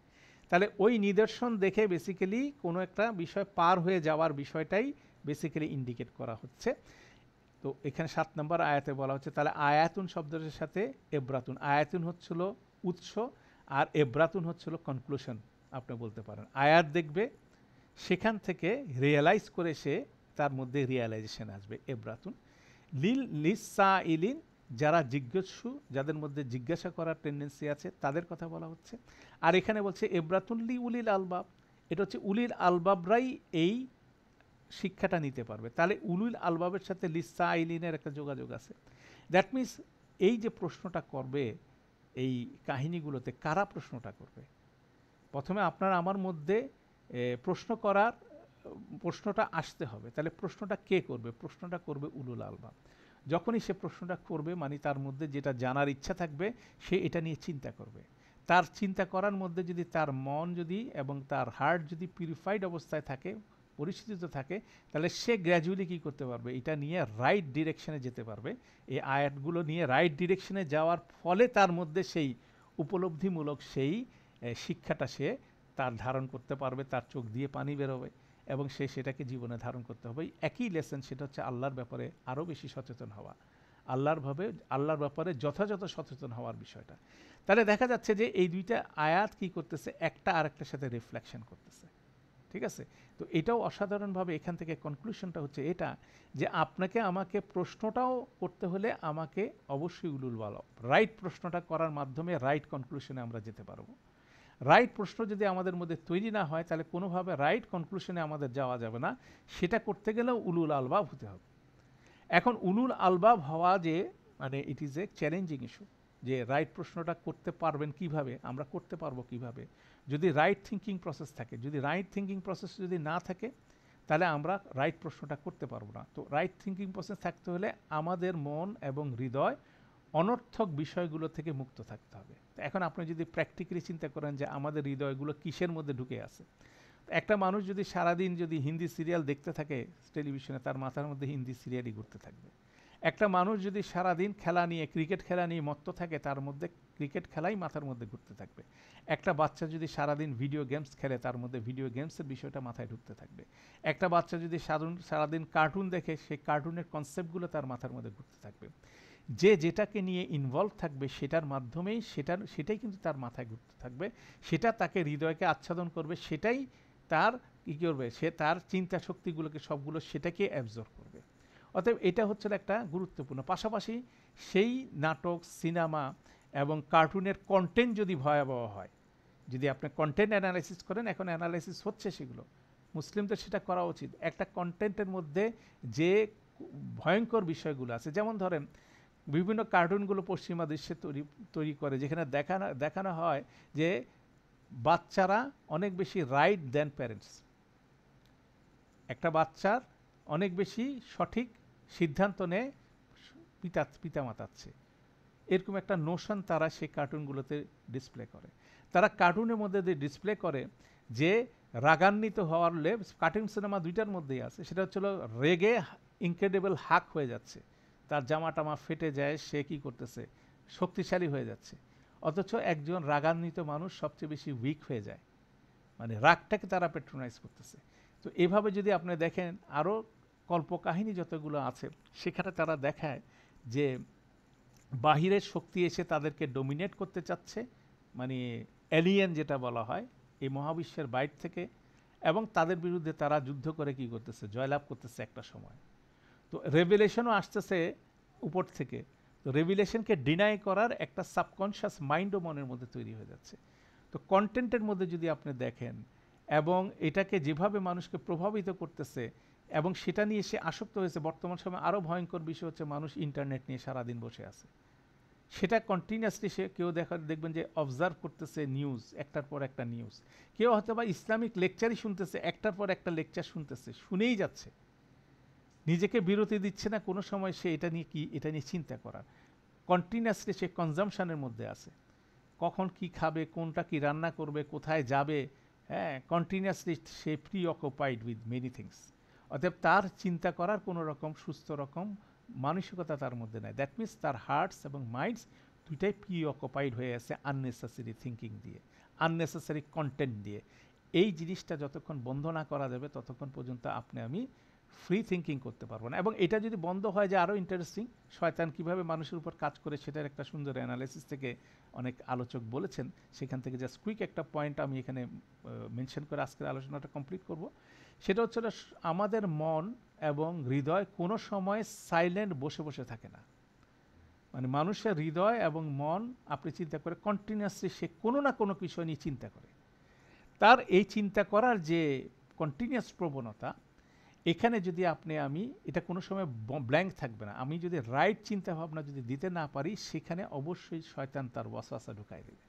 তাহলে ওই নিদর্শন দেখে বেসিক্যালি কোনো একটা বিষয় পার হয়ে যাওয়ার বিষয়টাই বেসিক্যালি ইন্ডিকেট করা হচ্ছে। তো এখানে 7 নম্বর আয়াতে বলা হচ্ছে, তাহলে আয়াতুন শব্দের সাথে এব্রাতুন, আয়াতুন হচ্ছিল উৎস আর এব্রাতুন হচ্ছিল কনক্লুশন, আপনি বলতে পারেন। আয়াত দেখবে, সেখান থেকে রিয়েলাইজ করে সে তার মধ্যে রিয়েলাইজেশন আসবে, এব্রাতুন। লিসা ইলিন, যারা জিজ্ঞাসু, যাদের মধ্যে জিজ্ঞাসা করার টেন্ডেন্সি আছে, তাদের কথা বলা হচ্ছে। আর এখানে বলছে এব্রাতুন লি উলিল আলবাব, এটা হচ্ছে উলিল আলবাবরাই এই শিক্ষাটা নিতে পারবে। তাহলে উলিল আলবাবের সাথে লিসা আইলিনের একটা যোগাযোগ আছে। দ্যাট মিনস এই যে প্রশ্নটা করবে এই কাহিনীগুলোতে, কারা প্রশ্নটা করবে? প্রথমে আপনার আমার মধ্যে প্রশ্নটা আসতে হবে। তাহলে প্রশ্নটা কে করবে? প্রশ্নটা করবে উলুল আলবাব। যখনই সে প্রশ্নটা করবে মানে তার মধ্যে যেটা জানার ইচ্ছা থাকবে সে এটা নিয়ে চিন্তা করবে। তার চিন্তা করার মধ্যে যদি তার মন যদি এবং তার হার্ট যদি পিউরিফাইড অবস্থায় থাকে, পরিস্থিতিতে থাকে, তাহলে সে গ্র্যাজুয়ালি কী করতে পারবে, এটা নিয়ে রাইট ডিরেকশনে যেতে পারবে। এই আয়াতগুলো নিয়ে রাইট ডিরেকশনে যাওয়ার ফলে তার মধ্যে সেই উপলব্ধিমূলক সেই শিক্ষাটা সে তার ধারণ করতে পারবে, তার চোখ দিয়ে পানি বেরোবে এবং সে সেটাকে জীবনে ধারণ করতে হবে। একই লেসন, সেটা হচ্ছে আল্লাহর ব্যাপারে আরও বেশি সচেতন হওয়া, আল্লাহর ব্যাপারে যথাযথ সচেতন হওয়ার বিষয়টা। তাহলে দেখা যাচ্ছে যে এই দুইটা আয়াত কি করতেছে, একটা আরেকটার সাথে রিফ্লেকশন করতেছে, ঠিক আছে? তো এটাও অসাধারণভাবে এখান থেকে কনক্লুশনটা হচ্ছে এটা যে আপনাকে আমাকে প্রশ্নটাও করতে হলে আমাকে অবশ্যই উলুল আলবাব, রাইট প্রশ্নটা করার মাধ্যমে রাইট কনক্লুশনে আমরা যেতে পারবো। রাইট প্রশ্ন যদি আমাদের মধ্যে তৈরি না হয় তাহলে কোনোভাবে রাইট কনক্লুশনে আমাদের যাওয়া যাবে না। সেটা করতে গেলেও উলুল আলবাব হতে হবে। এখন উলুল আলবাব হওয়া যে মানে it is a challenging issue, যে রাইট প্রশ্নটা করতে পারবেন কিভাবে, আমরা করতে পারবো কিভাবে, যদি রাইট থিঙ্কিং প্রসেস থাকে। যদি রাইট থিঙ্কিং প্রসেস যদি না থাকে তাহলে আমরা রাইট প্রশ্নটা করতে পারবো না। তো রাইট থিঙ্কিং প্রসেস থাকতে হলে আমাদের মন এবং হৃদয় অনর্থক বিষয়গুলো থেকে মুক্ত থাকতে হবে। এখন আপনি যদি প্র্যাকটিক্যালি চিন্তা করেন যে আমাদের হৃদয়গুলো কিসের মধ্যে ঢুকে আছে, একটা মানুষ যদি সারাদিন যদি হিন্দি সিরিয়াল দেখতে থাকে টেলিভিশনে, তার মাথার মধ্যে হিন্দি সিরিয়ালই ঘুরতে থাকবে। একটা মানুষ যদি সারাদিন খেলা নিয়ে, ক্রিকেট খেলা নিয়ে মত্ত থাকে, তার মধ্যে ক্রিকেট খেলাই মাথার মধ্যে ঘুরতে থাকবে। একটা বাচ্চা যদি সারাদিন ভিডিও গেমস খেলে, তার মধ্যে ভিডিও গেমসের বিষয়টা মাথায় ঢুকতে থাকবে। একটা বাচ্চা যদি সারাদিন কার্টুন দেখে, সেই কার্টুনের কনসেপ্টগুলো তার মাথার মধ্যে ঘুরতে থাকবে। যে যেটাকে নিয়ে ইনভলভ থাকবে সেটার মাধ্যমেই সেটাই কিন্তু তার মাথায় ঘুরতে থাকবে, সেটা তাকে হৃদয়কে আচ্ছাদন করবে, সেটাই তার কী করবে, সে তার চিন্তা শক্তিগুলোকে সবগুলো সেটাকে অ্যাবজর্ব করবে। অতএব এটা হচ্ছে একটা গুরুত্বপূর্ণ। পাশাপাশি সেই নাটক, সিনেমা এবং কার্টুনের কন্টেন্ট যদি ভয়াবহ হয়, যদি আপনি কন্টেন্ট অ্যানালাইসিস করেন, এখন অ্যানালাইসিস হচ্ছে সেগুলো, মুসলিমদের সেটা করা উচিত। একটা কন্টেন্টের মধ্যে যে ভয়ঙ্কর বিষয়গুলো আছে, যেমন ধরেন বিভিন্ন কার্টুনগুলো পশ্চিমা দৃশ্যে তৈরি করে, যেখানে দেখানো হয় যে বাচ্চারা অনেক বেশি রাইট দেন প্যারেন্টস, একটা বাচ্চার অনেক বেশি সঠিক সিদ্ধান্ত নেয় পিতামাতার চেয়ে, এরকম একটা নোশন তারা সেই কার্টুনগুলোতে ডিসপ্লে করে। তারা কার্টুনের মধ্যে দিয়ে ডিসপ্লে করে যে রাগান্বিত হওয়ার কার্টুন সিনেমা দুইটার মধ্যেই আছে, সেটা হচ্ছিল রেগে ইনক্রেডিবল হাক হয়ে যাচ্ছে, তার জামা টামা ফেটে যায়, সে কী করতেছে, শক্তিশালী হয়ে যাচ্ছে। অথচ একজন রাগান্বিত মানুষ সবচেয়ে বেশি উইক হয়ে যায়, মানে রাগটাকে তারা প্যাট্রোনাইজ করতেছে। তো এভাবে যদি আপনি দেখেন আরও কল্পকাহিনী যতগুলো আছে, সেখানে তারা দেখায় যে বাহিরের শক্তি এসে তাদেরকে ডমিনেট করতে চাচ্ছে, মানে এলিয়েন যেটা বলা হয়, এই মহাবিশ্বের বাইরে থেকে, এবং তাদের বিরুদ্ধে তারা যুদ্ধ করে কি করতেছে, জয়লাভ করতেছে একটা সময়। তো রেভিলেশনও আসতেছে উপর থেকে। তো রেভিলেশনকে ডিনাই করার একটা সাবকনশিয়াস মাইন্ডও মনের মধ্যে তৈরি হয়ে যাচ্ছে। তো কন্টেন্টের মধ্যে যদি আপনি দেখেন এবং এটাকে যেভাবে মানুষকে প্রভাবিত করতেছে এবং সেটা নিয়ে সে আসক্ত হয়েছে, বর্তমান সময়ে আরও ভয়ঙ্কর বিষয় হচ্ছে মানুষ ইন্টারনেট নিয়ে সারাদিন বসে আছে, সেটা কন্টিনিউয়াসলি সে কেউ দেখবেন যে অবজার্ভ করতেছে নিউজ, একটার পর একটা নিউজ, কেউ হয়তো বা ইসলামিক লেকচারই শুনতেছে, একটার পর একটা লেকচার শুনতেছে, শুনেই যাচ্ছে, নিজেকে বিরতি দিচ্ছে না কোনো সময় সে এটা নিয়ে চিন্তা করার। কন্টিনিউয়াসলি সে কনজামশনের মধ্যে আছে, কখন কি খাবে, কোনটা কি রান্না করবে, কোথায় যাবে, হ্যাঁ, continuously say pre occupied with many things. অতএব তার চিন্তা করার কোনো রকম সুস্থ রকম মানসিকতা তার মধ্যে নেই। দ্যাট মিনস তার হার্টস এবং মাইন্ডস দুইটাই প্রি অকুপাইড হয়ে আছে আননেসেসারি থিঙ্কিং দিয়ে, আননেসেসারি কন্টেন্ট দিয়ে। এই জিনিসটা যতক্ষণ বন্ধ না করা যাবে ততক্ষণ পর্যন্ত আমি ফ্রি থিঙ্কিং করতে পারবো না। এবং এটা যদি বন্ধ হয়, যে আরও ইন্টারেস্টিং, শয়তান কীভাবে মানুষের উপর কাজ করে সেটার একটা সুন্দর অ্যানালাইসিস থেকে অনেক আলোচক বলেছেন, সেখান থেকে জাস্ট কুইক একটা পয়েন্ট আমি এখানে মেনশন করে আজকের আলোচনাটা কমপ্লিট করব। সেটা হচ্ছে আমাদের মন এবং হৃদয় কোনো সময় সাইলেন্ট বসে বসে থাকে না। মানে মানুষের হৃদয় এবং মন আপনি চিন্তা করে কন্টিনিউয়াসলি সে কোনো না কোনো বিষয় নিয়ে চিন্তা করে। তার এই চিন্তা করার যে কন্টিনিউয়াস প্রবণতা, এখানে যদি আমি এটা কোনো সময় ব্ল্যাঙ্ক থাকবে না। আমি যদি রাইট চিন্তা ভাবনা যদি দিতে না পারি, সেখানে অবশ্যই শয়তান তার ওয়াসওয়াসা ঢুকাই দেবে।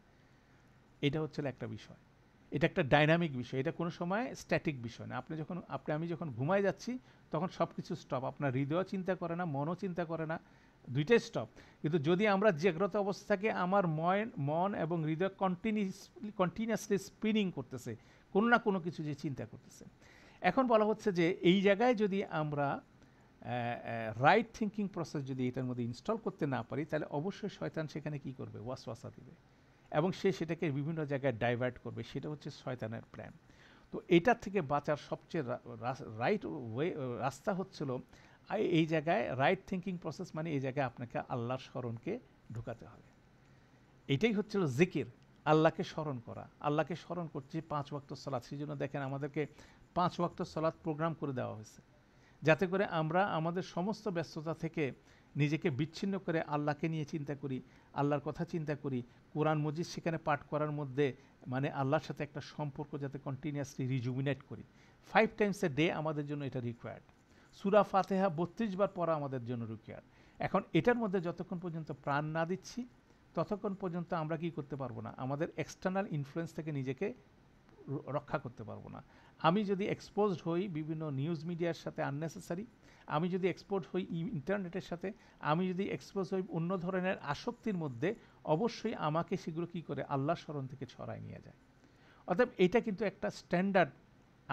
এটা হচ্ছে একটা বিষয়। এটা একটা ডাইনামিক বিষয়, এটা কোনো সময় স্ট্যাটিক বিষয় না। আমি যখন ঘুমায় যাচ্ছি তখন সব কিছু স্টপ, আপনার হৃদয় চিন্তা করে না, মনও চিন্তা করে না, দুইটাই স্টপ। কিন্তু যদি আমরা জাগ্রত অবস্থা থাকি, আমার মন এবং হৃদয় কন্টিনিউয়াসলি স্পিনিং করতেছে, কোনো না কোনো কিছু যে চিন্তা করতেছে। এখন বলা হচ্ছে যে এই জায়গায় যদি আমরা রাইট থিঙ্কিং প্রসেস যদি এটার মধ্যে ইনস্টল করতে না পারি, তাহলে অবশ্যই শয়তান সেখানে কি করবে, ওয়াসওয়াসা দিবে এবং সে সেটাকে বিভিন্ন জায়গায় ডাইভার্ট করবে। সেটা হচ্ছে শয়তানের প্ল্যান। তো এটার থেকে বাঁচার সবচেয়ে রাইট রাস্তা হচ্ছিল এই জায়গায় রাইট থিঙ্কিং প্রসেস, মানে এই জায়গায় আপনাকে আল্লাহর স্মরণকে ঢুকাতে হবে। এটাই হচ্ছিল জিকির, আল্লাহকে স্মরণ করা। আল্লাহকে স্মরণ করছি 5 ওয়াক্ত সালাত। সেই জন্য দেখেন আমাদেরকে 5 ওয়াক্ত সালাত প্রোগ্রাম করে দেওয়া হয়েছে, যাতে করে আমরা আমাদের সমস্ত ব্যস্ততা থেকে নিজেকে বিচ্ছিন্ন করে আল্লাহকে নিয়ে চিন্তা করি, আল্লাহর কথা চিন্তা করি। কোরআন মজিদ সেখানে পাঠ করার মধ্যে মানে আল্লাহর সাথে একটা সম্পর্ক যাতে কন্টিনিউয়াসলি রিজুমিনেট করি। 5 টাইমস এ ডে আমাদের জন্য এটা রিকোয়ার্ড। সূরা ফাতিহা 32 বার পড়া আমাদের জন্য রিকোয়ার্ড। এখন এটার মধ্যে যতক্ষণ পর্যন্ত প্রাণ না দিচ্ছি, ততক্ষণ পর্যন্ত আমরা কি করতে পারবো না, আমাদের এক্সটার্নাল ইনফ্লুয়েন্স থেকে নিজেকে রক্ষা করতে পারবো না। আমি যদি এক্সপোজড হই বিভিন্ন নিউজ মিডিয়ার সাথে আননেসেসারি, আমি যদি এক্সপোজ হই ইন্টারনেটের সাথে, আমি যদি এক্সপোজ হই অন্য ধরনের আসক্তির মধ্যে, অবশ্যই আমাকে সেগুলো কী করে আল্লাহর স্মরণ থেকে ছড়ায় নিয়ে যায়। অতএব এটা কিন্তু একটা স্ট্যান্ডার্ড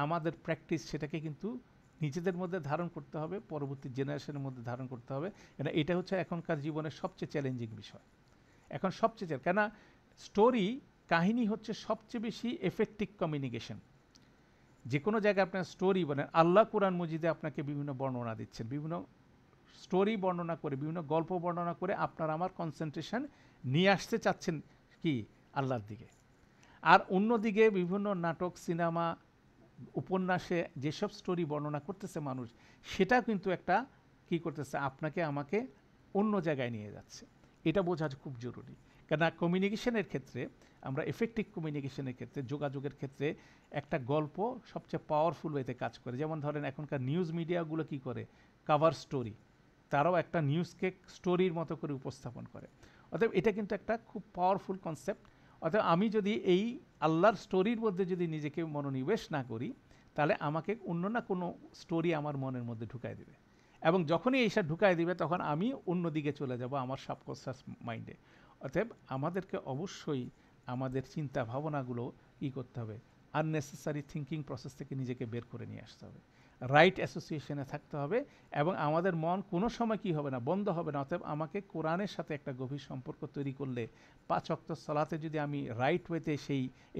আমাদের প্র্যাকটিস, সেটাকে কিন্তু নিজেদের মধ্যে ধারণ করতে হবে, পরবর্তী জেনারেশনের মধ্যে ধারণ করতে হবে। কেন এটা হচ্ছে এখনকার জীবনের সবচেয়ে চ্যালেঞ্জিং বিষয়। এখন সবচেয়ে কেন স্টোরি, কাহিনী হচ্ছে সবচেয়ে বেশি এফেক্টিভ কমিউনিকেশন। যে কোনো জায়গায় আপনার স্টোরি বলেন, আল্লাহ কোরআন মজিদে আপনাকে বিভিন্ন বর্ণনা দিচ্ছেন, বিভিন্ন স্টোরি বর্ণনা করে, বিভিন্ন গল্প বর্ণনা করে আপনার আমার কনসেন্ট্রেশন নিয়ে আসতে চাচ্ছেন কি আল্লাহর দিকে। আর অন্যদিকে বিভিন্ন নাটক, সিনেমা, উপন্যাসে যেসব স্টোরি বর্ণনা করতেছে মানুষ, সেটা কিন্তু একটা কি করতেছে, আপনাকে আমাকে অন্য জায়গায় নিয়ে যাচ্ছে। এটা বোঝা খুব জরুরি। কেন কমিউনিকেশনের ক্ষেত্রে, আমরা এফেক্টিভ কমিউনিকেশনের ক্ষেত্রে, যোগাযোগের ক্ষেত্রে একটা গল্প সবচেয়ে পাওয়ারফুল ওয়েতে কাজ করে। যেমন ধরেন এখনকার নিউজ মিডিয়াগুলো কি করে, কাভার স্টোরি, তারাও একটা নিউজকে স্টোরির মতো করে উপস্থাপন করে। অতএব এটা কিন্তু একটা খুব পাওয়ারফুল কনসেপ্ট। অতএব আমি যদি এই আল্লাহর স্টোরির মধ্যে যদি নিজেকে মনোনিবেশ না করি, তাহলে আমাকে অন্য না কোনো স্টোরি আমার মনের মধ্যে ঢুকাই দেবে, এবং যখনই এইসব ঢুকাই দিবে তখন আমি অন্যদিকে চলে যাব আমার সাবকনশাস মাইন্ডে। অতএব আমাদেরকে অবশ্যই আমাদের চিন্তা ভাবনাগুলো কী করতে হবে, আননেসেসারি থিঙ্কিং প্রসেস থেকে নিজেকে বের করে নিয়ে আসতে হবে, রাইট অ্যাসোসিয়েশনে থাকতে হবে, এবং আমাদের মন কোনো সময় কী হবে না, বন্ধ হবে না। অতএব আমাকে কোরআনের সাথে একটা গভীর সম্পর্ক তৈরি করলে, 5 ওয়াক্ত সালাতে যদি আমি রাইট ওয়েতে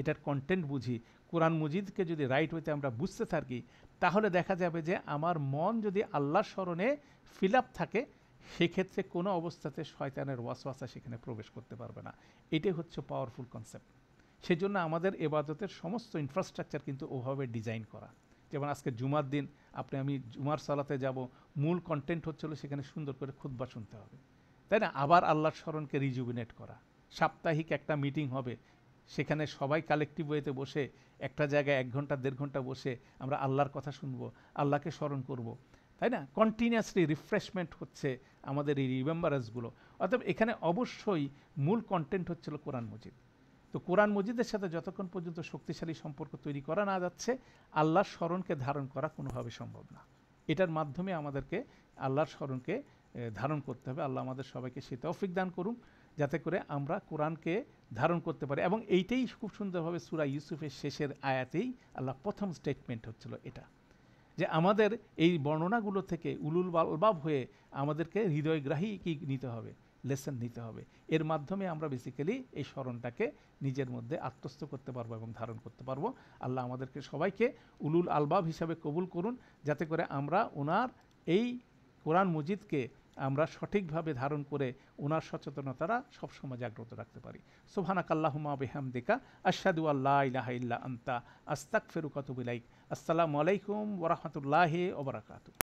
এটার কন্টেন্ট বুঝি, কোরআন মজিদকে যদি রাইট ওয়েতে আমরা বুঝতে থাকি, তাহলে দেখা যাবে যে আমার মন যদি আল্লাহর স্মরণে ফিল আপ থাকে, সেক্ষেত্রে কোনো অবস্থাতে শয়তানের ওয়াসওয়াসা সেখানে প্রবেশ করতে পারবে না। এটাই হচ্ছে পাওয়ারফুল কনসেপ্ট। সেজন্য আমাদের এবাদতের সমস্ত ইনফ্রাস্ট্রাকচার কিন্তু ওভাবে ডিজাইন করা। যেমন আজকে জুমার দিন আমি জুমার সালাতে যাব, মূল কন্টেন্ট হচ্ছিল সেখানে সুন্দর করে খুতবা শুনতে হবে, তাই না? আবার আল্লাহর স্মরণকে রিজুভিনেট করা। সাপ্তাহিক একটা মিটিং হবে, সেখানে সবাই কালেকটিভ ওয়েতে বসে একটা জায়গায় 1 ঘন্টা 1.5 ঘন্টা বসে আমরা আল্লাহর কথা শুনবো, আল্লাহকে স্মরণ করব, তাই না? কন্টিনিউয়াসলি রিফ্রেশমেন্ট হচ্ছে আমাদের এই রিমেম্বারেন্সগুলো। অতএব এখানে অবশ্যই মূল কন্টেন্ট হচ্ছিল কোরআন মজিদ। তো কোরআন মজিদের সাথে যতক্ষণ পর্যন্ত শক্তিশালী সম্পর্ক তৈরি করা না যাচ্ছে, আল্লাহর স্মরণকে ধারণ করা কোনোভাবে সম্ভব না। এটার মাধ্যমে আমাদেরকে আল্লাহর স্মরণকে ধারণ করতে হবে। আল্লাহ আমাদের সবাইকে সে তৌফিক দান করুন, যাতে করে আমরা কোরআনকে ধারণ করতে পারি। এবং এইটাই খুব সুন্দরভাবে সূরা ইউসুফের শেষের আয়াতেই আল্লাহ প্রথম স্টেটমেন্ট হচ্ছিল এটা, যে আমাদের এই বর্ণনাগুলো থেকে উলুল আলবাব হয়ে আমাদেরকে হৃদয়গ্রাহী কি নিতে হবে, লেসন নিতে হবে। এর মাধ্যমে আমরা বেসিক্যালি এই স্মরণটাকে নিজের মধ্যে আত্মস্থ করতে পারবো এবং ধারণ করতে পারবো। আল্লাহ আমাদেরকে সবাইকে উলুল আলবাব হিসাবে কবুল করুন, যাতে করে আমরা ওনার এই কোরআন মজিদকে আমরা সঠিকভাবে ধারণ করে ওনার সচেতনতারা সবসময় জাগ্রত রাখতে পারি। সুবহানাকাল্লাহুম্মা বিহামদিকা আশহাদু আল্লা ইলাহা ইল্লা আনতা আস্তাগফিরুকা ওয়া আতুবু ইলাইক। আসসালামু আলাইকুম ওয়া রাহমাতুল্লাহি ওয়া বারাকাতুহু।